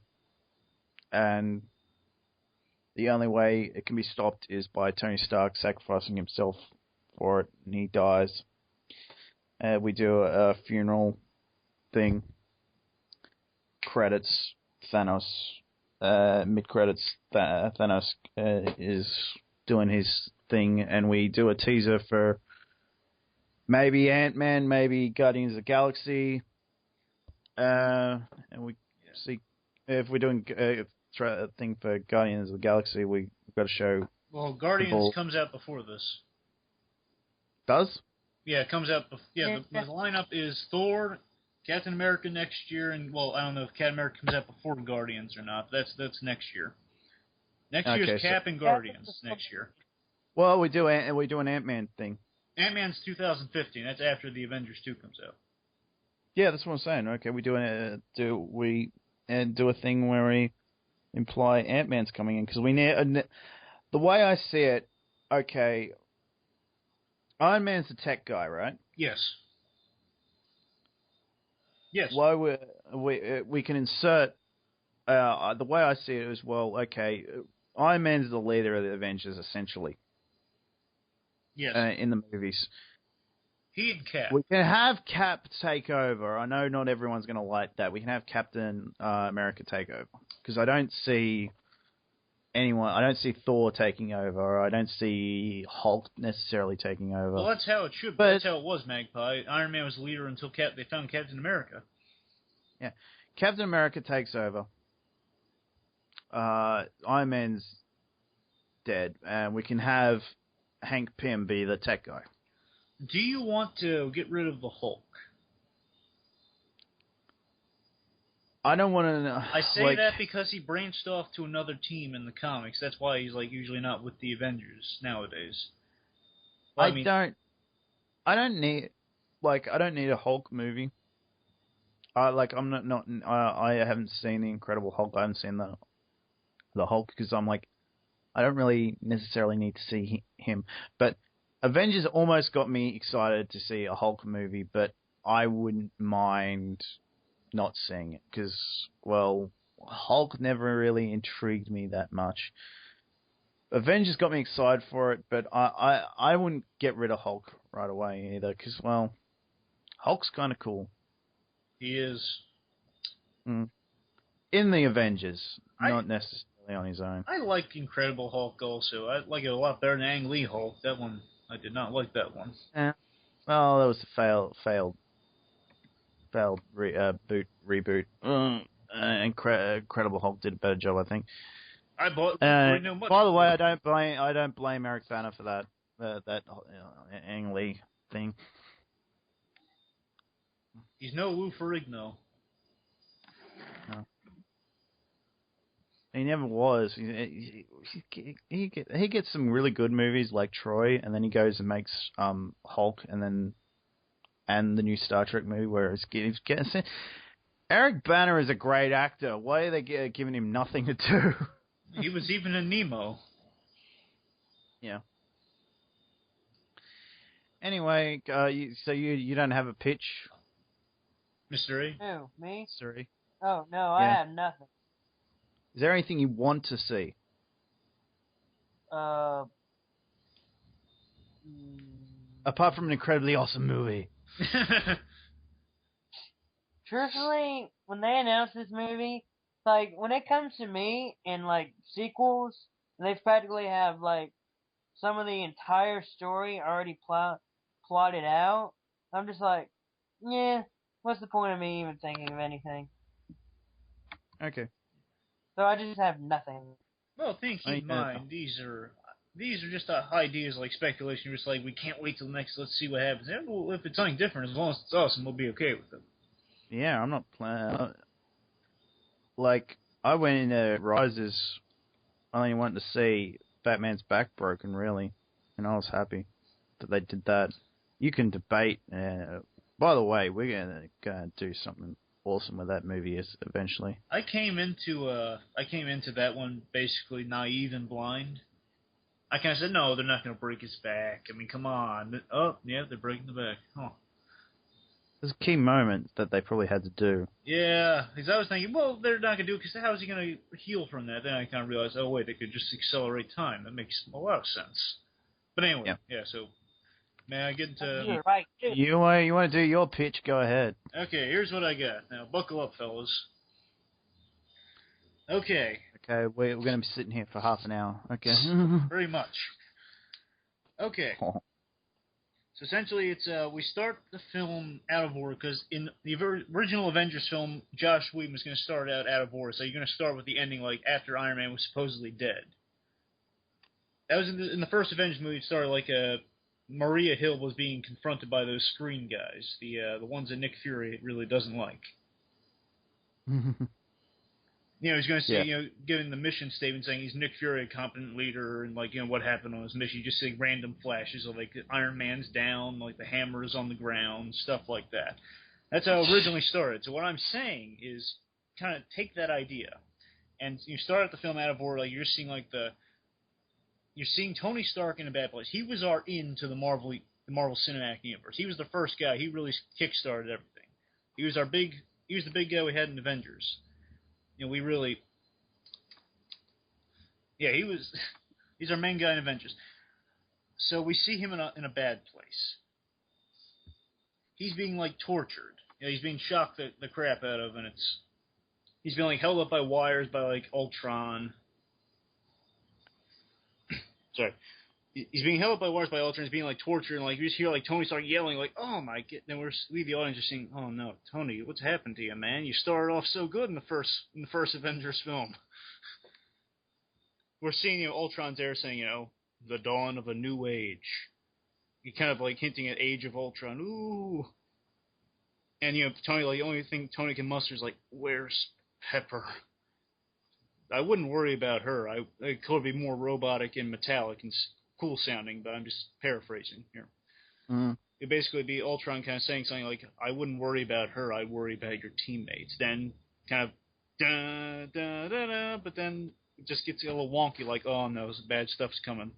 And the only way it can be stopped is by Tony Stark sacrificing himself for it, and he dies. We do a funeral thing. Credits, Thanos. Mid-credits, Thanos is doing his thing, and we do a teaser for maybe Ant-Man, maybe Guardians of the Galaxy. And we see if we're doing a thing for Guardians of the Galaxy, we've got to show. Well, Guardians comes out before this. Does? Yeah, it comes out. The lineup is Thor, Captain America next year, and well, I don't know if Captain America comes out before Guardians or not. That's next year. Next year's Cap and Guardians next year. Well, we do an Ant-Man thing. Ant-Man's 2015. That's after the Avengers 2 comes out. Yeah, that's what I'm saying. Okay, we do a thing where we imply Ant-Man's coming in because we need. The way I see it, okay, Iron Man's the tech guy, right? Yes. Yes. Why we can insert. The way I see it is, well, okay, Iron Man's the leader of the Avengers essentially. Yes. In the movies. He and Cap. We can have Cap take over. I know not everyone's going to like that. We can have Captain America take over. Because I don't see anyone... I don't see Thor taking over. I don't see Hulk necessarily taking over. Well, that's how it should be. That's how it was, Magpie. Iron Man was the leader until they found Captain America. Yeah. Captain America takes over. Iron Man's dead. And we can have Hank Pym be the tech guy. Do you want to get rid of the Hulk? I don't want to. I say that because he branched off to another team in the comics. That's why he's usually not with the Avengers nowadays. Well, I don't need a Hulk movie. I haven't seen the Incredible Hulk. I haven't seen the Hulk because I don't really necessarily need to see him. But Avengers almost got me excited to see a Hulk movie, but I wouldn't mind not seeing it because, well, Hulk never really intrigued me that much. Avengers got me excited for it, but I wouldn't get rid of Hulk right away either because, well, Hulk's kind of cool. He is. In the Avengers, not necessarily on his own. I like Incredible Hulk also. I like it a lot better than Ang Lee Hulk. That one, I did not like that one. Well, that was a failed reboot. Incredible Hulk did a better job, I think. I bought. By the way, I don't blame Eric Bana for that Ang Lee thing. He's no Lou Ferrigno. No. He never was. He gets some really good movies like Troy, and then he goes and makes Hulk, and the new Star Trek movie where he's getting. Eric Bana is a great actor. Why are they giving him nothing to do? He was even in Nemo. Yeah. Anyway, so you don't have a pitch, Mr. A? Who, me? Suri? Oh, no, I have nothing. Is there anything you want to see? Apart from an incredibly awesome movie. Truthfully, when they announced this movie, like, when it comes to me and, like, sequels, and they practically have, like, some of the entire story already plotted out, I'm just like, yeah, what's the point of me even thinking of anything? Okay. So I just have nothing. Well, keep in mind, these are just ideas like speculation. You're just like, we can't wait till next, let's see what happens. And well, if it's something different, as long as it's awesome, we'll be okay with it. Yeah, I'm not planning. Like, I went into Rises, I only wanted to see Batman's back broken, really, and I was happy that they did that. You can debate. By the way, we're gonna do something awesome with that movie eventually. I came into that one basically naive and blind. I kind of said, no, they're not going to break his back. I mean, come on. Oh, yeah, they're breaking the back. Huh. There's a key moment that they probably had to do. Yeah, because I was thinking, well, they're not going to do it because how is he going to heal from that? Then I kind of realized, oh, wait, they could just accelerate time. That makes a lot of sense. But anyway, yeah, so may I get into... Right. You want to do your pitch? Go ahead. Okay, here's what I got. Now, buckle up, fellas. Okay. Okay, we're going to be sitting here for half an hour. Okay. Very much. Okay. So essentially, it's we start the film out of order because in the original Avengers film, Joss Whedon was going to start out of order. So you're going to start with the ending like after Iron Man was supposedly dead. That was in the first Avengers movie. It started like Maria Hill was being confronted by those screen guys, the ones that Nick Fury really doesn't like. He's going to say, giving the mission statement saying he's Nick Fury, a competent leader, and like, what happened on his mission. You just see random flashes of like Iron Man's down, like the hammer is on the ground, stuff like that. That's how it originally started. So what I'm saying is, kind of take that idea, and you start at the film out of order. Like you're seeing Tony Stark in a bad place. He was our into the Marvel Cinematic Universe. He was the first guy. He really kickstarted everything. He was the big guy we had in Avengers. He's our main guy in Avengers. So we see him in a bad place. He's being like tortured. He's being shocked the crap out of, and he's being like held up by wires by like Ultron. Sorry. He's being held up by wires by Ultron. He's being like tortured, and like you just hear like Tony start yelling, like, "Oh my god!" Then we the audience just saying, "Oh no, Tony, what's happened to you, man? You started off so good in the first Avengers film." We're seeing Ultron's there saying, the dawn of a new age. He kind of like hinting at Age of Ultron. Ooh. And Tony, like the only thing Tony can muster is like, "Where's Pepper?" I wouldn't worry about her. It could be more robotic and metallic and cool sounding, but I'm just paraphrasing here. Mm. It'd basically be Ultron kind of saying something like, "I wouldn't worry about her. I'd worry about your teammates." Then kind of da da da da, but then it just gets a little wonky, like, "Oh no, bad stuff's coming."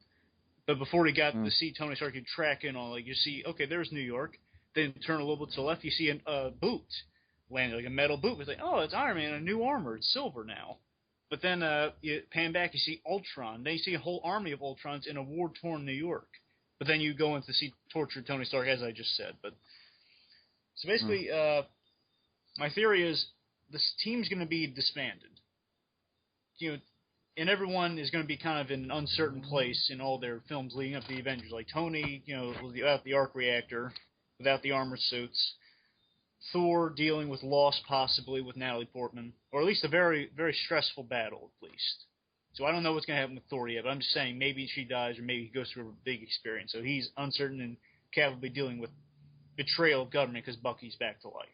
But before he got to see Tony Stark, you track in on, like, you see, okay, there's New York. Then turn a little bit to the left, you see a boot landed like a metal boot. It's like, oh, it's Iron Man in a new armor. It's silver now. But then you pan back, you see Ultron. Then you see a whole army of Ultrons in a war-torn New York. But then you go in to see tortured Tony Stark, as I just said. But so basically, my theory is this team's going to be disbanded. And everyone is going to be kind of in an uncertain place in all their films leading up to the Avengers. Like Tony, without the arc reactor, without the armor suits. Thor dealing with loss possibly with Natalie Portman, or at least a very, very stressful battle at least. So I don't know what's going to happen with Thor yet, but I'm just saying maybe she dies or maybe he goes through a big experience. So he's uncertain and capably dealing with betrayal of government because Bucky's back to life.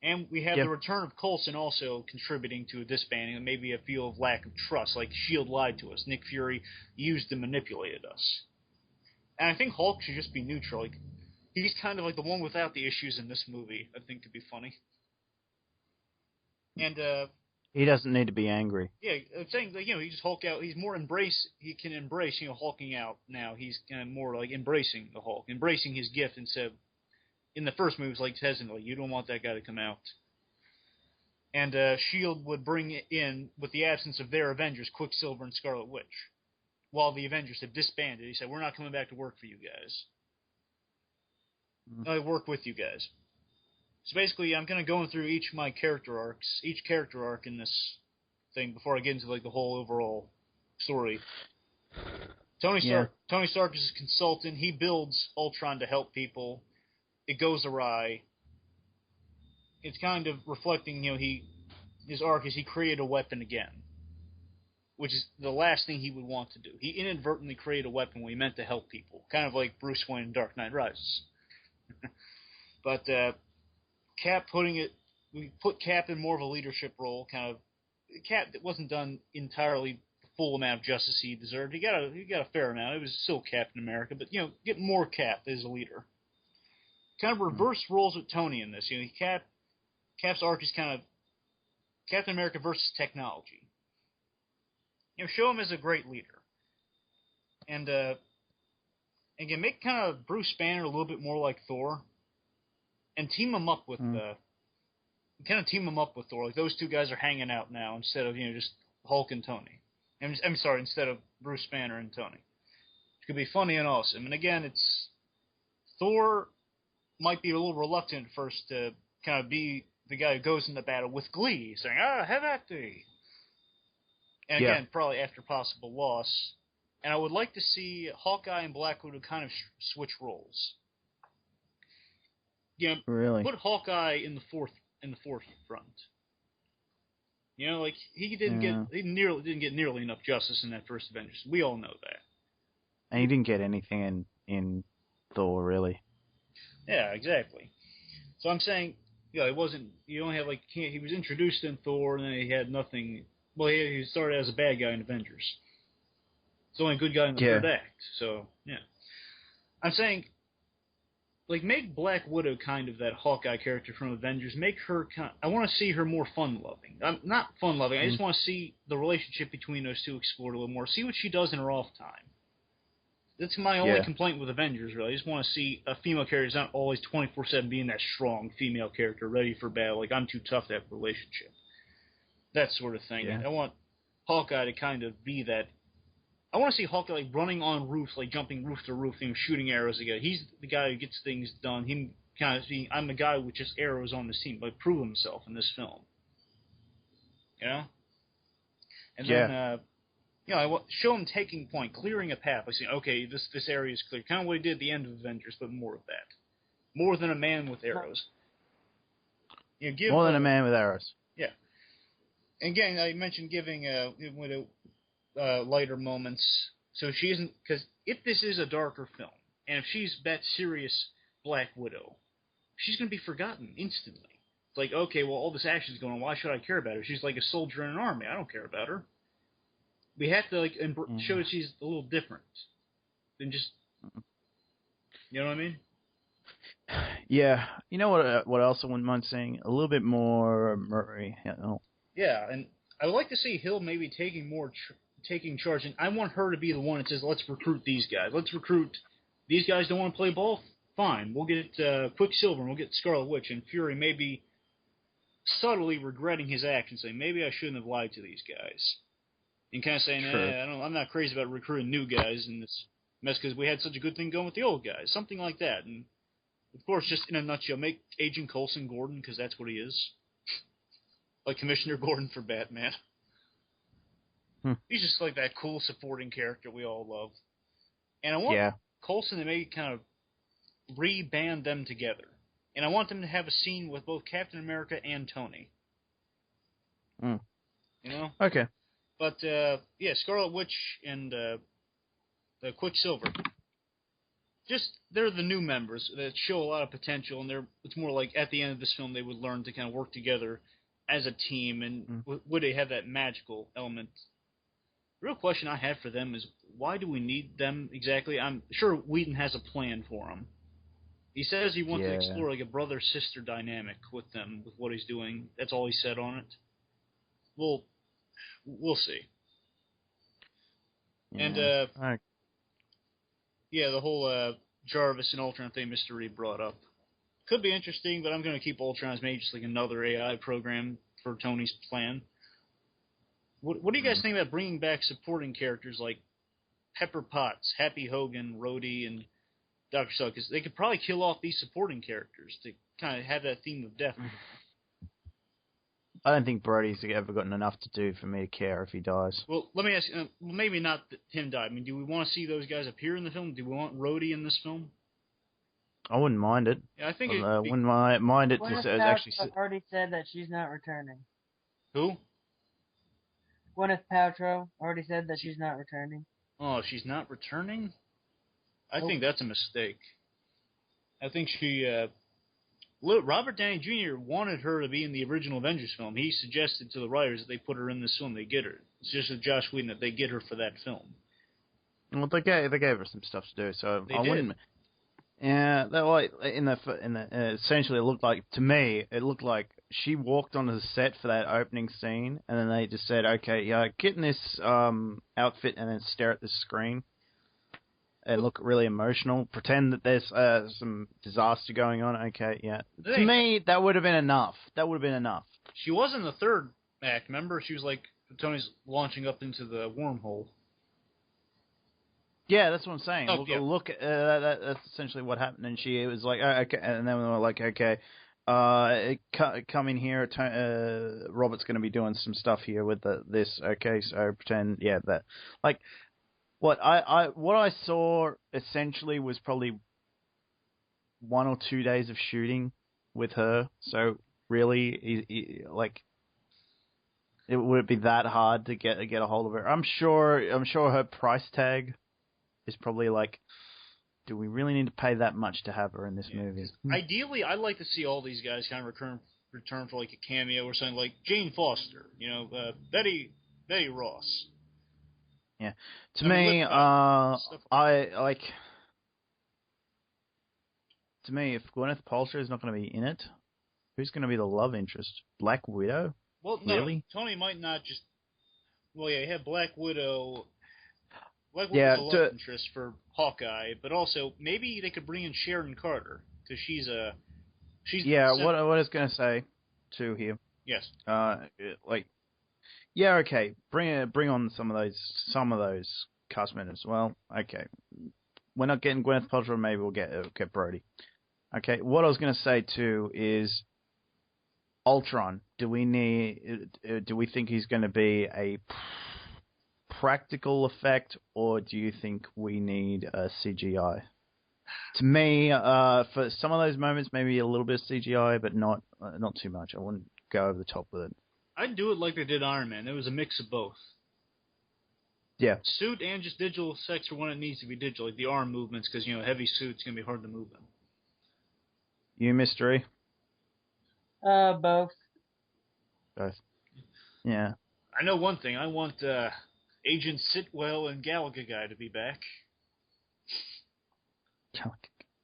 And we have the return of Coulson also contributing to a disbanding and maybe a feel of lack of trust, like S.H.I.E.L.D. lied to us. Nick Fury used and manipulated us. And I think Hulk should just be neutral. Like, he's kind of like the one without the issues in this movie. I think could be funny. And he doesn't need to be angry. Yeah, I'm saying like, he just Hulk out. He's more embrace. He can embrace hulking out now. He's kind of more like embracing the Hulk, embracing his gift instead of, in the first movie, it was like hesitant, like you don't want that guy to come out. And S.H.I.E.L.D. would bring in, with the absence of their Avengers, Quicksilver and Scarlet Witch, while the Avengers have disbanded. He said, "We're not coming back to work for you guys. I work with you guys." So basically, I'm going to go through each character arc in this thing before I get into like the whole overall story. Tony Stark is a consultant. He builds Ultron to help people. It goes awry. It's kind of reflecting, his arc is he created a weapon again, which is the last thing he would want to do. He inadvertently created a weapon when he meant to help people, kind of like Bruce Wayne in Dark Knight Rises. But we put Cap in more of a leadership role, kind of. Cap wasn't done entirely the full amount of justice he deserved. He got a fair amount. It was still Captain America, but get more Cap as a leader. Kind of reverse roles with Tony in this. Cap's arc is kind of Captain America versus technology. Show him as a great leader, and again make kind of Bruce Banner a little bit more like Thor, and team him up with Thor. Like those two guys are hanging out now instead of just Hulk and Tony. I'm sorry, instead of Bruce Banner and Tony. It could be funny and awesome. And again, it's Thor might be a little reluctant at first to kind of be the guy who goes into battle with glee, saying, have at thee. And again, probably after possible loss. And I would like to see Hawkeye and Black Widow kind of switch roles. Really? Put Hawkeye in the forefront. Like he didn't get nearly enough justice in that first Avengers. We all know that. And he didn't get anything in Thor, really. Yeah, exactly. So I'm saying, it wasn't. You only have he was introduced in Thor, and then he had nothing. Well, he started as a bad guy in Avengers. He's only a good guy in the third act. So yeah, I'm saying, make Black Widow kind of that Hawkeye character from Avengers. Make her I want to see her more fun-loving. Not fun-loving. I just want to see the relationship between those two explored a little more. See what she does in her off time. That's my only complaint with Avengers, really. I just want to see a female character who's not always 24/7 being that strong female character ready for battle. Like, I'm too tough to have a relationship. That sort of thing. Yeah. I want Hawkeye to kind of be that. I want to see Hawkeye running on roofs, jumping roof to roof, shooting arrows together. He's the guy who gets things done. Him kind of being, I'm the guy with just arrows on the team, but prove himself in this film. And then, I show him taking point, clearing a path. Like saying, okay, this area is clear. Kind of what he did at the end of Avengers, but more of that. More than a man with arrows. More than a man with arrows. Yeah. Again, I mentioned giving Widow lighter moments, so she isn't, because if this is a darker film, and if she's that serious Black Widow, she's going to be forgotten instantly. It's like, okay, well, all this action's going on, why should I care about her? She's like a soldier in an army, I don't care about her. We have to show that she's a little different than just, you know what I mean? Yeah, you know what else I wouldn't mind seeing? A little bit more Murray. Yeah, and I would like to see Hill maybe taking charge, and I want her to be the one that says, let's recruit these guys. Let's recruit these guys don't want to play ball. fine. We'll get Quicksilver and we'll get Scarlet Witch, and Fury maybe subtly regretting his actions, saying, maybe I shouldn't have lied to these guys. And kind of saying, I'm not crazy about recruiting new guys in this mess because we had such a good thing going with the old guys. Something like that. And, of course, just in a nutshell, make Agent Coulson Gordon, because that's what he is. Like Commissioner Gordon for Batman. He's just like that cool supporting character we all love. And I want Coulson to maybe kind of re-band them together. And I want them to have a scene with both Captain America and Tony. You know? Okay. But, Scarlet Witch and the Quicksilver. They're the new members that show a lot of potential, and it's more like at the end of this film they would learn to kind of work together as a team, and would they have that magical element? The real question I have for them is, why do we need them exactly? I'm sure Whedon has a plan for them. He says he wants to explore like a brother-sister dynamic with them, with what he's doing. That's all he said on it. We'll see. Yeah. And, the whole Jarvis and Ultron thing Mr. Reed brought up. Could be interesting, but I'm going to keep Ultron as maybe just like another AI program for Tony's plan. What do you guys think about bringing back supporting characters like Pepper Potts, Happy Hogan, Rhodey, and Dr. Salk? Because they could probably kill off these supporting characters to kind of have that theme of death. I don't think Brody's ever gotten enough to do for me to care if he dies. Well, let me ask you, maybe not him die. I mean, do we want to see those guys appear in the film? Do we want Rhodey in this film? I wouldn't mind it. Yeah, I think wouldn't mind it. Gwyneth Just actually already said that she's not returning. Who? Gwyneth Paltrow already said that she's not returning. Oh, she's not returning? I think that's a mistake. I think she... Robert Downey Jr. wanted her to be in the original Avengers film. He suggested to the writers that they put her in this film. They get her. It's just with Josh Whedon that they get her for that film. Well, they gave her some stuff to do, so I wouldn't. Yeah, that like in the essentially it looked like, to me, it looked like she walked onto the set for that opening scene, and then they just said, okay, get in this outfit and then stare at this screen and look really emotional. Pretend that there's some disaster going on. Okay, yeah. To me, that would have been enough. She was in the third act, remember? She was like, Tony's launching up into the wormhole. Yeah, that's what I'm saying. Oh, Look, that's essentially what happened. And she was like, oh, okay. And then we were like, okay, come in here. Robert's going to be doing some stuff here with this. Okay, so pretend, that. Like, what I saw essentially was probably 1 or 2 days of shooting with her. So really, would it be that hard to get a hold of her? I'm sure her price tag is probably like, do we really need to pay that much to have her in this movie? Ideally, I'd like to see all these guys kind of return for like a cameo or something, like Jane Foster, Betty Ross. Yeah, to me, To me, if Gwyneth Paltrow is not going to be in it, who's going to be the love interest? Black Widow? Well, no, really? Tony might not just. Well, yeah, you have Black Widow. Black Widow's a love interest for Hawkeye, but also maybe they could bring in Sharon Carter because she's. What I was going to say, too, here. Yes. Okay, bring on some of those cast members. Well, okay, we're not getting Gwyneth Paltrow. Maybe we'll get Brody. Okay, what I was going to say too is Ultron. Do we think he's going to be a practical effect, or do you think we need a CGI? To me, for some of those moments, maybe a little bit of CGI, but not too much. I wouldn't go over the top with it. I'd do it like they did Iron Man. It was a mix of both. Yeah. Suit and just digital effects for when it needs to be digital, like the arm movements, because, heavy suits can be hard to move them. You, Mystery? Both. Both. Yeah. I know one thing. I want Agent Sitwell and Galaga guy to be back.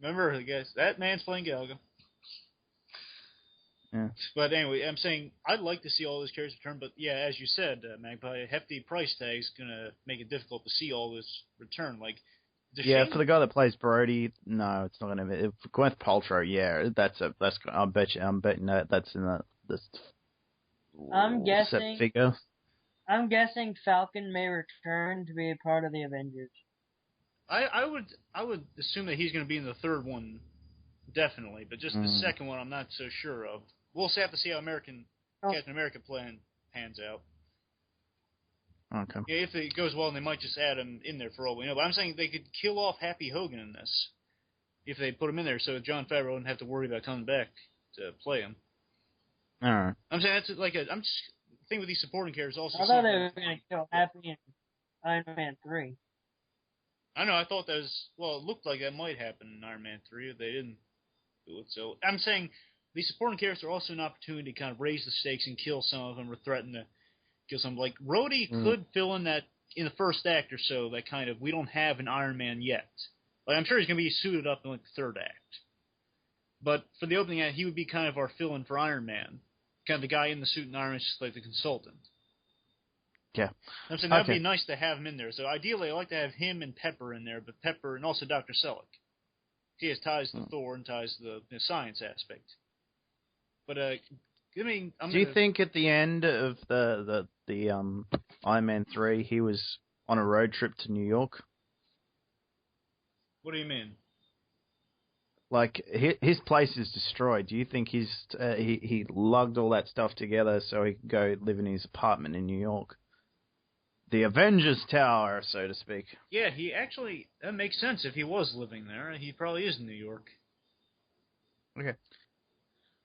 Remember, I guess, that man's playing Galaga. Yeah. But anyway, I'm saying I'd like to see all those characters return, but yeah, as you said, Magpie, a hefty price tag is going to make it difficult to see all this return. Like, Yeah, for the guy that plays Brody, no, it's not going to be. For Gwyneth Paltrow, yeah, that's. I'm betting that's in the I'm set guessing. figure. I'm guessing Falcon may return to be a part of the Avengers. I would assume that he's going to be in the third one, definitely, but just the second one I'm not so sure of. We'll have to see how Captain America plan pans out. Okay. Yeah, if it goes well, they might just add him in there for all we know. But I'm saying they could kill off Happy Hogan in this if they put him in there, so Jon Favreau wouldn't have to worry about coming back to play him. All right. I'm saying that's like I'm just the thing with these supporting characters also. I thought they were going to kill Happy in Iron Man 3. I know. I thought that was it looked like that might happen in Iron Man 3 if they didn't do it. So I'm saying these supporting characters are also an opportunity to kind of raise the stakes and kill some of them or threaten to kill some. Like Rhodey could fill in that in the first act or so. That kind of we don't have an Iron Man yet. Like I'm sure he's going to be suited up in like the third act. But for the opening act, he would be kind of our fill-in for Iron Man. Kind of the guy in the suit in Iron Man is just like the consultant. Yeah. I'm saying that would be nice to have him in there. So ideally, I'd like to have him and Pepper in there, but Pepper and also Dr. Selleck. He has ties to Thor and ties to the science aspect. But do you think at the end of the Iron Man 3 he was on a road trip to New York? What do you mean? Like his place is destroyed. Do you think he lugged all that stuff together so he could go live in his apartment in New York? The Avengers Tower, so to speak. Yeah, that makes sense if he was living there. He probably is in New York. Okay.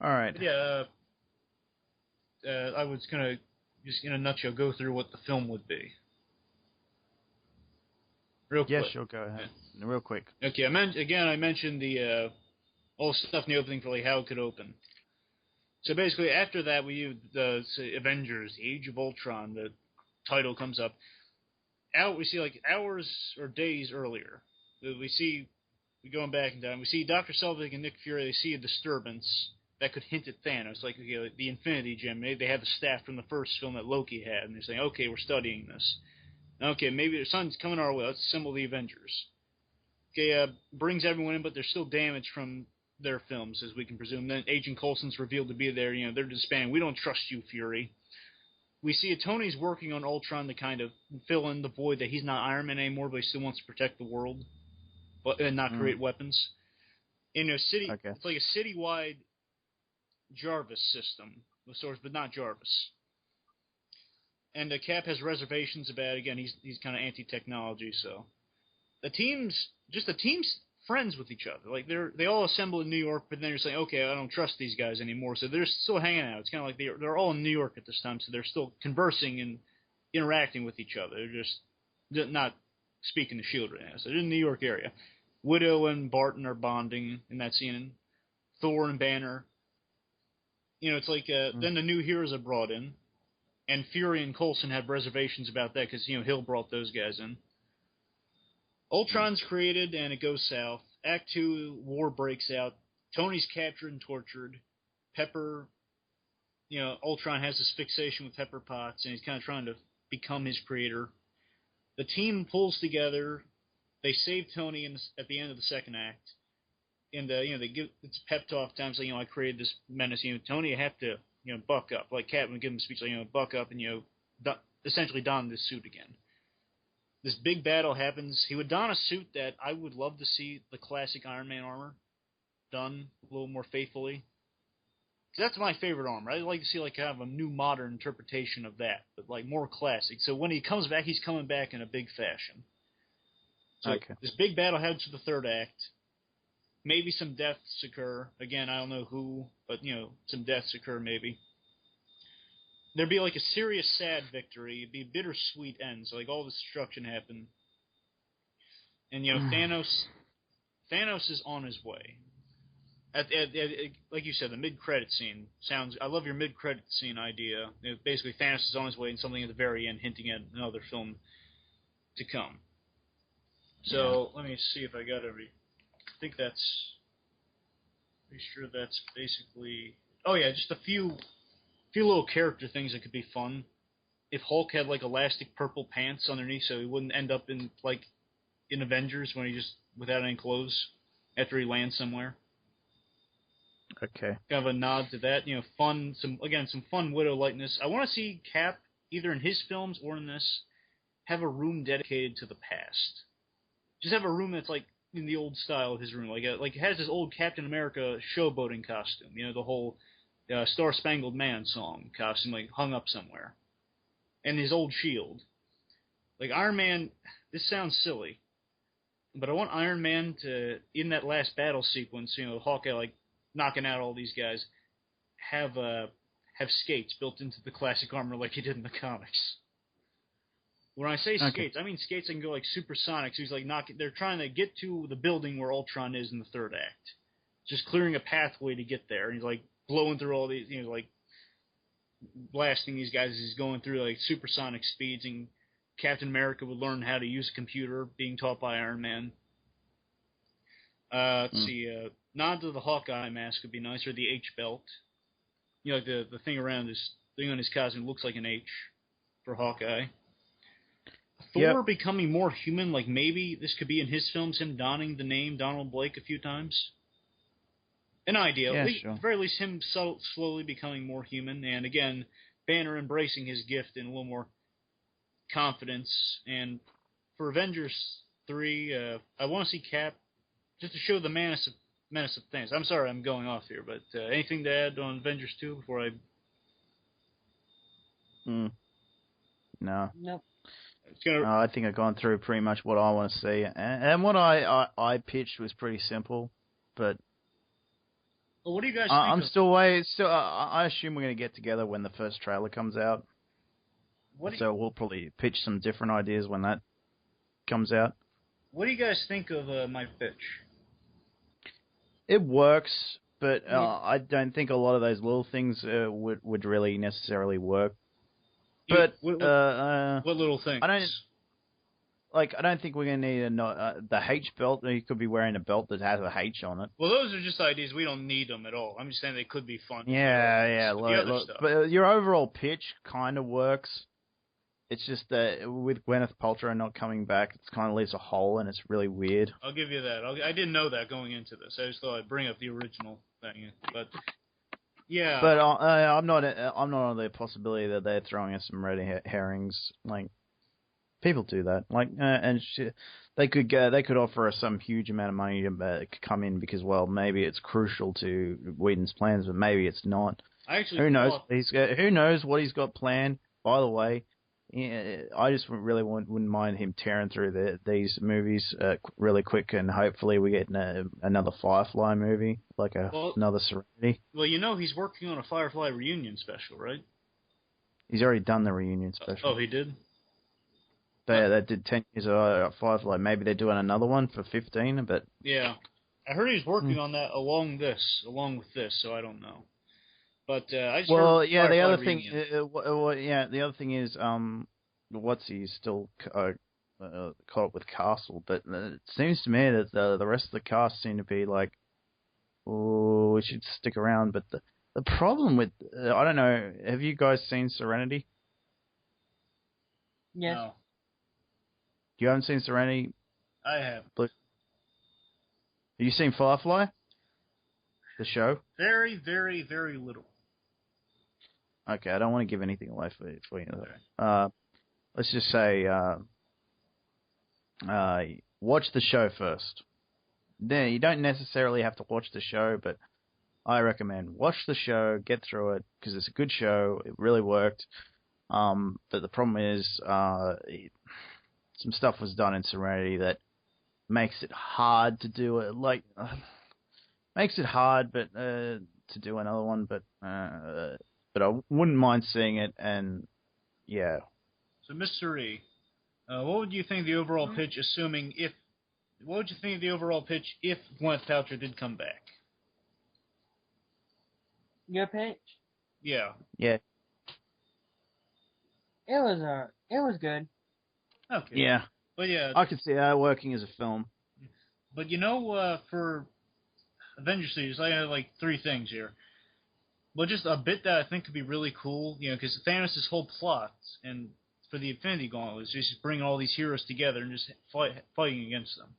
All right. But yeah, I was going to, just in a nutshell, go through what the film would be. Real quick. Yeah, sure, go ahead. Yeah. Real quick. Okay, I mentioned the all the stuff in the opening for like how it could open. So basically, after that, we use the Avengers Age of Ultron. The title comes up. We see like hours or days earlier. We going back in time. We see Dr. Selvig and Nick Fury. They see a disturbance that could hint at Thanos, like the Infinity Gem. Maybe they have the staff from the first film that Loki had, and they're saying, "Okay, we're studying this. Okay, maybe their sun's coming our way. Let's assemble the Avengers." Okay, brings everyone in, but there's still damage from their films, as we can presume. Then Agent Coulson's revealed to be there. They're disbanding. We don't trust you, Fury. We see Tony's working on Ultron to kind of fill in the void that he's not Iron Man anymore, but he still wants to protect the world, and not create weapons. In a city, It's like a citywide Jarvis system of sorts, but not Jarvis. And Cap has reservations about. Again, he's kind of anti-technology, so the team's friends with each other. Like they all assemble in New York, but then you're saying, okay, I don't trust these guys anymore. So they're still hanging out. It's kind of like they're all in New York at this time, so they're still conversing and interacting with each other. They're just not speaking to S.H.I.E.L.D. right now. So they're in the New York area. Widow and Barton are bonding in that scene. Thor and Banner. It's like then the new heroes are brought in, and Fury and Coulson have reservations about that because Hill brought those guys in. Ultron's created, and it goes south. Act 2, war breaks out. Tony's captured and tortured. Pepper, Ultron has this fixation with Pepper Potts, and he's kind of trying to become his creator. The team pulls together. They save Tony at the end of the second act. And, they give it's pep talk time, saying, I created this menace. Tony, you have to, buck up. Like Cap would give him a speech, like, buck up and, essentially don this suit again. This big battle happens. He would don a suit that I would love to see the classic Iron Man armor done a little more faithfully. Because that's my favorite armor. I'd like to see like kind of a new modern interpretation of that, but like more classic. So when he comes back, he's coming back in a big fashion. So this big battle heads to the third act. Maybe some deaths occur. Again, I don't know who, but some deaths occur maybe. There'd be like a serious, sad victory. It'd be a bittersweet end. So like all the destruction happened, and Thanos is on his way. At like you said, the mid-credit scene sounds. I love your mid-credit scene idea. Basically, Thanos is on his way, and something at the very end hinting at another film to come. So let me see if I got every. I think that's. Pretty sure that's basically. Oh yeah, just a few little character things that could be fun. If Hulk had like elastic purple pants underneath, so he wouldn't end up in like in Avengers when he just without any clothes after he lands somewhere. Okay. Kind of a nod to that, fun. Some fun Widow likeness. I want to see Cap either in his films or in this have a room dedicated to the past. Just have a room that's like in the old style of his room, like it has this old Captain America showboating costume. The whole Star Spangled Man song costume, like hung up somewhere, and his old shield. Like Iron Man, this sounds silly, but I want Iron Man to, in that last battle sequence, Hawkeye like knocking out all these guys, have skates built into the classic armor like he did in the comics. When I say skates, I mean skates that can go like supersonic. So he's like they're trying to get to the building where Ultron is in the third act, just clearing a pathway to get there. And he's like blowing through all these, like blasting these guys as he's going through like supersonic speeds. And Captain America would learn how to use a computer, being taught by Iron Man. Let's see, nod to the Hawkeye mask would be nice, or the H belt. Like the thing around this thing on his costume looks like an H for Hawkeye. Thor becoming more human, like maybe this could be in his films, him donning the name Donald Blake a few times. An idea. Yeah, At the very least, him slowly becoming more human. And again, Banner embracing his gift in a little more confidence. And for Avengers 3, I want to see Cap just to show the menace of things. I'm sorry I'm going off here, but anything to add on Avengers 2 before I... No. Nope. I think I've gone through pretty much what I want to see, and what I pitched was pretty simple, but well, what do you guys think? I'm still waiting. So I assume we're going to get together when the first trailer comes out. So we'll probably pitch some different ideas when that comes out. What do you guys think of my pitch? It works, but I don't think a lot of those little things would really necessarily work. But what little things? I don't think we're gonna need the H belt. You could be wearing a belt that has a H on it. Well, those are just ideas. We don't need them at all. I'm just saying they could be fun. Yeah. Look, but your overall pitch kind of works. It's just that with Gwyneth Paltrow not coming back, it kind of leaves a hole, and it's really weird. I'll give you that. I didn't know that going into this. I just thought I'd bring up the original thing, but. Yeah, but I'm not on the possibility that they're throwing us some red herrings. Like people do that. Like they could offer us some huge amount of money to come in because maybe it's crucial to Whedon's plans, but maybe it's not. Who knows? Who knows what he's got planned? By the way, I just really wouldn't mind him tearing through these movies really quick, and hopefully we get another Firefly movie, like another Serenity. Well, he's working on a Firefly reunion special, right? He's already done the reunion special. Oh, he did? They did 10 years of Firefly. Maybe they're doing another one for 15, but... Yeah. I heard he's working on that along with this, so I don't know. But I just heard yeah. The other reunion. thing, the other thing is, he's still caught up with Castle, but it seems to me that the rest of the cast seem to be like, oh, we should stick around. But the problem with, I don't know, have you guys seen Serenity? Yes. No. You haven't seen Serenity? I have. Have you seen Firefly? The show? Very, very, very little. Okay, I don't want to give anything away for you. Okay. Let's just say, watch the show first. Then you don't necessarily have to watch the show, but I recommend watch the show, get through it, because it's a good show. It really worked. But the problem is, some stuff was done in Serenity that makes it hard to do it. Makes it hard, but to do another one. But I wouldn't mind seeing it, and yeah. So, Mr. E, what would you think of the overall pitch? What would you think of the overall pitch if Gwyneth Paltrow did come back? Your pitch? Yeah. Yeah. It was good. Okay. Yeah. But yeah. I could see that working as a film. But for Avengers series, I have like 3 things here. Well, just a bit that I think could be really cool, because Thanos' whole plot, and for the Infinity Gauntlet is just bringing all these heroes together and just fighting against them.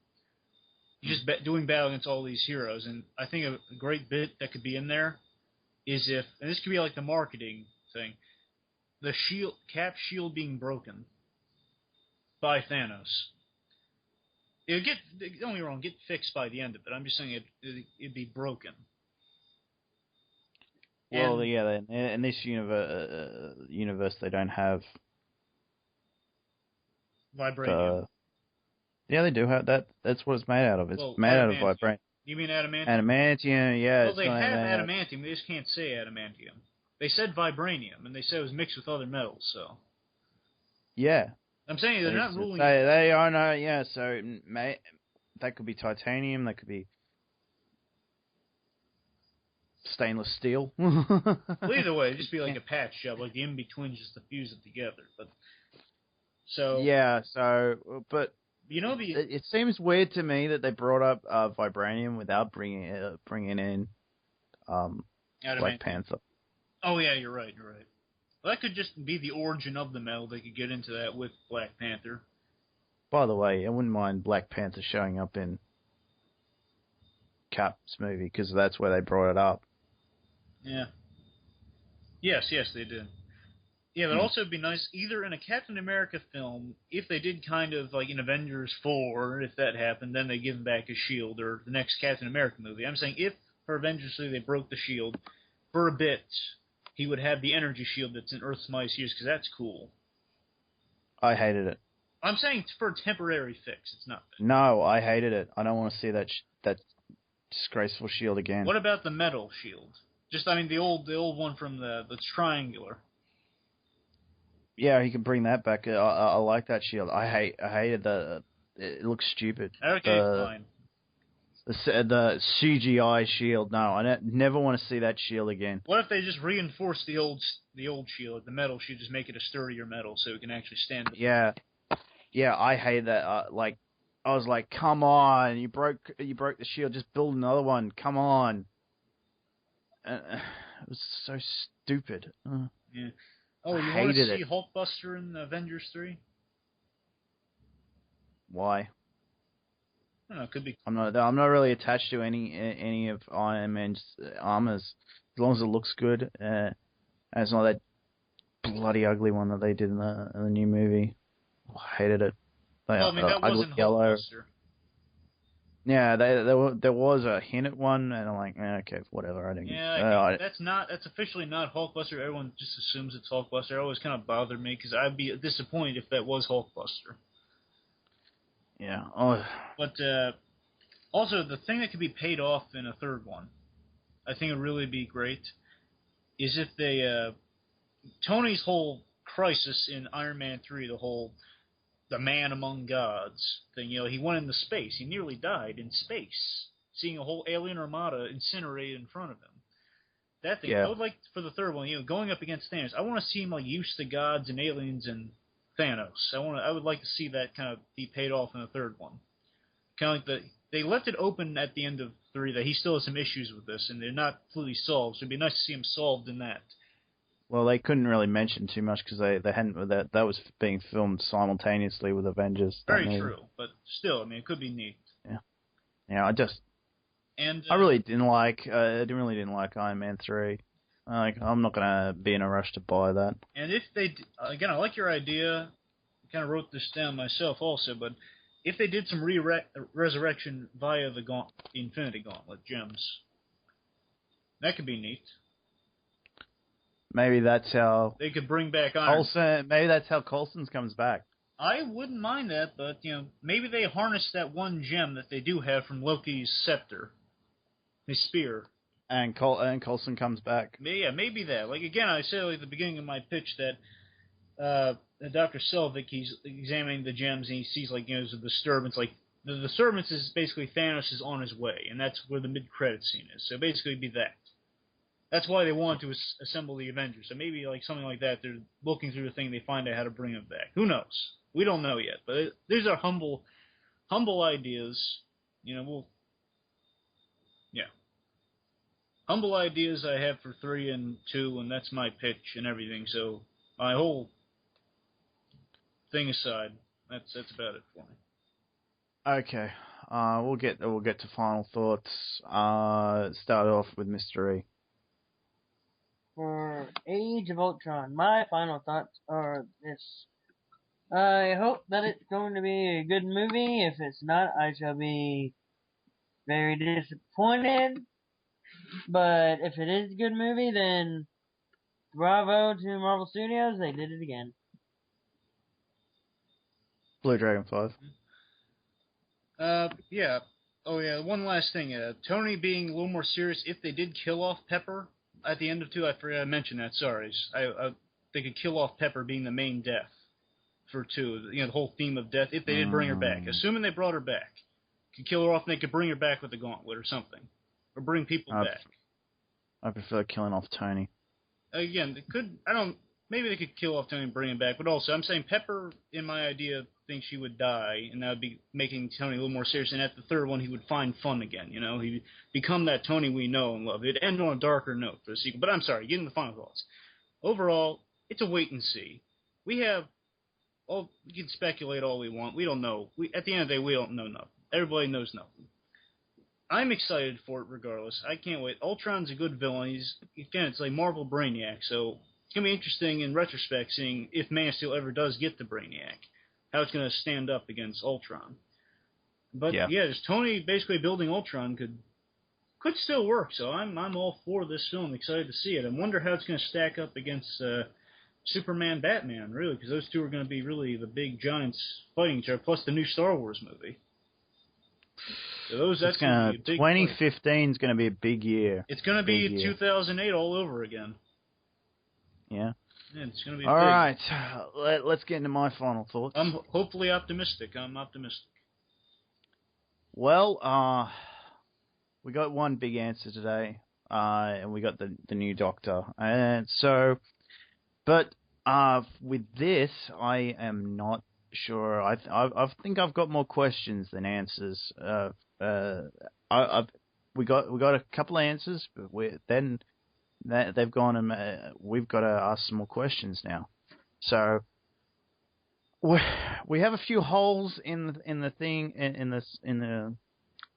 Just doing battle against all these heroes. And I think a great bit that could be in there is if, and this could be like the marketing thing, the Cap's shield being broken by Thanos. It would don't get me wrong, get fixed by the end of it. I'm just saying it'd be broken. Well, in this universe, they don't have vibranium. Yeah, they do have that. That's what it's made out of. It's made out of vibranium. You mean adamantium? Adamantium, yeah. Well, they have adamantium. They just can't say adamantium. They said vibranium, and they said it was mixed with other metals. So. Yeah. I'm saying they're not ruling. They are no, yeah. So that could be titanium. That could be stainless steel. Well, either way, it'd just be like a patch job, like the in between, just to fuse it together. But so yeah. So, but. You know, it seems weird to me that they brought up vibranium without bringing in Black Panther. Oh yeah, you're right. Well, that could just be the origin of the metal. They could get into that with Black Panther. By the way, I wouldn't mind Black Panther showing up in Cap's movie because that's where they brought it up. Yeah. Yes, they did. Yeah, but also it'd be nice either in a Captain America film, if they did kind of like in Avengers 4, if that happened, then they give him back his shield, or the next Captain America movie. I'm saying if for Avengers 3 they broke the shield, for a bit, he would have the energy shield that's in Earth's Mightiest Heroes, because that's cool. I hated it. I'm saying for a temporary fix, it's not bad. No, I hated it. I don't want to see that disgraceful shield again. What about the metal shield? Just, I mean, the old one from the triangular. Yeah, he can bring that back. I like that shield. I hated the. It looks stupid. Okay, fine. The CGI shield. No, I never want to see that shield again. What if they just reinforce the old shield, the metal shield, just make it a sturdier metal so it can actually stand? Yeah, I hate that. I was like, come on, you broke the shield. Just build another one. Come on. It was so stupid. Yeah. Oh, you want to see Hulkbuster in Avengers 3? Why? I don't know. It could be. I'm not really attached to any of Iron Man's armors as long as it looks good. And it's not that bloody ugly one that they did in the new movie. Oh, I hated it. Well, I mean, that wasn't yellow. Hulkbuster. Yeah, there was a hint at one, and I'm like, okay, whatever. I didn't. Yeah, that's officially not Hulkbuster. Everyone just assumes it's Hulkbuster. It always kind of bothered me because I'd be disappointed if that was Hulkbuster. Yeah. Oh. But also, the thing that could be paid off in a third one, I think would really be great, is if they Tony's whole crisis in Iron Man 3, the man among gods thing, he went into space. He nearly died in space, seeing a whole alien armada incinerate in front of him. That thing, I would like for the third one, going up against Thanos. I want to see him like use the gods and aliens and Thanos. I would like to see that kind of be paid off in the third one. Kind of like they left it open at the end of 3 that he still has some issues with this, and they're not completely solved. So it'd be nice to see him solved in that. Well, they couldn't really mention too much because they hadn't. That was being filmed simultaneously with Avengers. Very true, but still, I mean, it could be neat. Yeah. I really didn't like. Really didn't like Iron Man 3. I'm not gonna be in a rush to buy that. And if they, again, I like your idea. I kind of wrote this down myself also, but if they did some resurrection via the Infinity Gauntlet gems, that could be neat. Maybe that's how they could bring back Iron. Coulson. Maybe that's how Coulson comes back. I wouldn't mind that, but maybe they harness that one gem that they do have from Loki's scepter, his spear. And Coulson comes back. Yeah, maybe that. Like again, I said at the beginning of my pitch that Dr. Selvig, he's examining the gems and he sees there's a disturbance. Like the disturbance is basically Thanos is on his way, and that's where the mid-credit scene is. So basically, it'd be that. That's why they want to assemble the Avengers. So maybe something like that. They're looking through the thing, they find out how to bring him back. Who knows? We don't know yet. But these are humble ideas. Humble ideas I have for 3 and 2, and that's my pitch and everything. So my whole thing aside, that's about it for me. Okay. We'll get to final thoughts. Start off with Mr. E. For Age of Ultron, my final thoughts are this. I hope that it's going to be a good movie. If it's not, I shall be very disappointed. But if it is a good movie, then bravo to Marvel Studios. They did it again. Blue Dragon 5. Yeah. Oh, yeah, one last thing. Tony being a little more serious, if they did kill off Pepper at the end of 2, I forgot to mention that, sorry. They could kill off Pepper being the main death for 2. The whole theme of death, if they did bring her back. Assuming they brought her back. Could kill her off and they could bring her back with the gauntlet or something. Or bring people back. I prefer killing off Tony. Again, maybe they could kill off Tony and bring him back, but also, I'm saying Pepper, in my idea, thinks she would die, and that would be making Tony a little more serious, and at the third one, he would find fun again, He'd become that Tony we know and love. It'd end on a darker note for the sequel, but I'm sorry, getting the final thoughts. Overall, it's a wait and see. We can speculate all we want. We don't know. At the end of the day, we don't know nothing. Everybody knows nothing. I'm excited for it regardless. I can't wait. Ultron's a good villain. It's like Marvel Brainiac, so it's going to be interesting in retrospect seeing if Man of Steel ever does get the Brainiac, how it's going to stand up against Ultron. But yeah, just Tony basically building Ultron could still work, so I'm all for this film, excited to see it. I wonder how it's going to stack up against Superman, Batman, really, because those two are going to be really the big giants fighting each other, plus the new Star Wars movie. So that's going to be a big 2015 is going to be a big year. It's going to be 2008 all over again. Yeah. Yeah, it's going to be all big. Right, let's get into my final thoughts. I'm hopefully optimistic. I'm optimistic. Well, we got one big answer today, and we got the new Doctor. And so, but with this, I am not sure. I think I've got more questions than answers. We got a couple of answers, but they've gone and we've got to ask some more questions now. So we have a few holes in the thing in the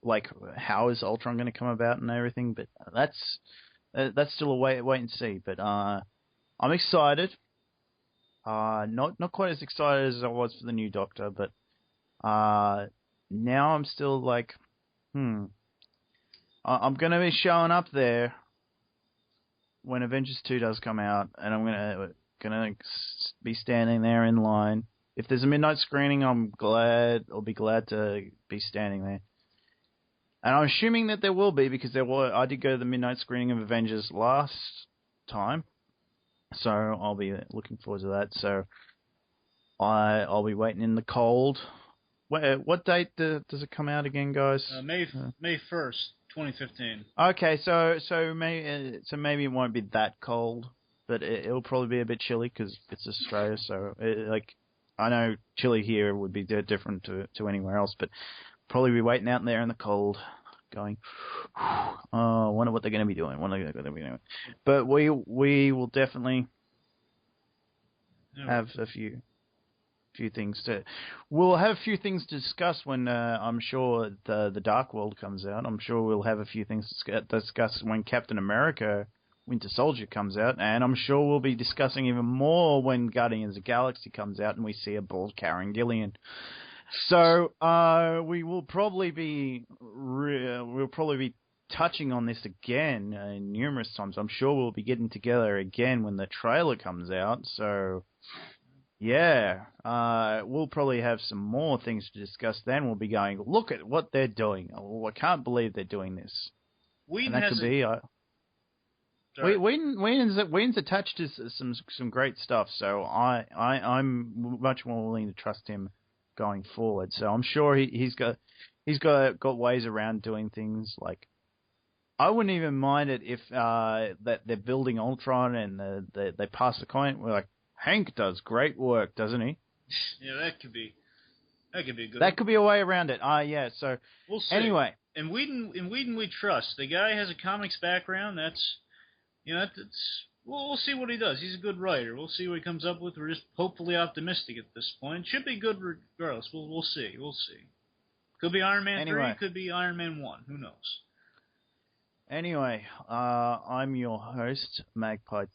like how is Ultron going to come about and everything, but that's still a wait and see. But I'm excited. Not quite as excited as I was for the new Doctor, but now I'm still like, I'm going to be showing up there when Avengers 2 does come out, and I'm gonna be standing there in line. If there's a midnight screening, I'll be glad to be standing there. And I'm assuming that there will be, because I did go to the midnight screening of Avengers last time, so I'll be looking forward to that. So I'll be waiting in the cold. What date does it come out again, guys? May 1st, 2015. Okay, so maybe it won't be that cold, but it'll probably be a bit chilly because it's Australia. So I know chilly here would be different to anywhere else, but probably be waiting out there in the cold, going, oh, I wonder what they're going to be doing. But we will definitely have a few things we'll have a few things to discuss when I'm sure the Dark World comes out. I'm sure we'll have a few things to discuss when Captain America Winter Soldier comes out, and I'm sure we'll be discussing even more when Guardians of the Galaxy comes out and we see a bald Karen Gillian. So we will probably be touching on this again numerous times. I'm sure we'll be getting together again when the trailer comes out. So yeah, we'll probably have some more things to discuss then. We'll be going, look at what they're doing. Oh, I can't believe they're doing this. Whedon's attached to some great stuff, so I'm much more willing to trust him going forward. So I'm sure he's got ways around doing things. Like, I wouldn't even mind it if that they're building Ultron and they pass the coin. We're like, Hank does great work, doesn't he? Yeah, that could be good. That could be a way around it. Yeah. So we'll see. Anyway, in Whedon we trust. The guy has a comics background. we'll see what he does. He's a good writer. We'll see what he comes up with. We're just hopefully optimistic at this point. Should be good regardless. We'll see. We'll see. Could be Iron Man 3. Could be Iron Man 1. Who knows? Anyway, I'm your host, Magpie,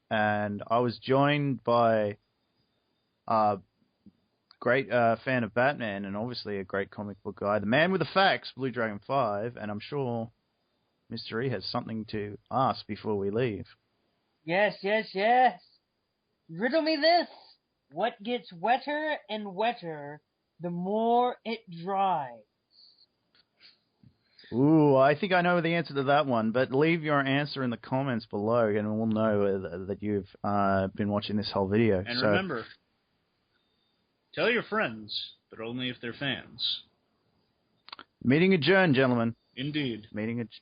and I was joined by a great fan of Batman and obviously a great comic book guy, the man with the facts, Blue Dragon 5, and I'm sure Mr. E has something to ask before we leave. Yes. Riddle me this. What gets wetter and wetter the more it dries? Ooh, I think I know the answer to that one, but leave your answer in the comments below and we'll know that you've been watching this whole video. And remember, tell your friends, but only if they're fans. Meeting adjourned, gentlemen. Indeed. Meeting adjourned.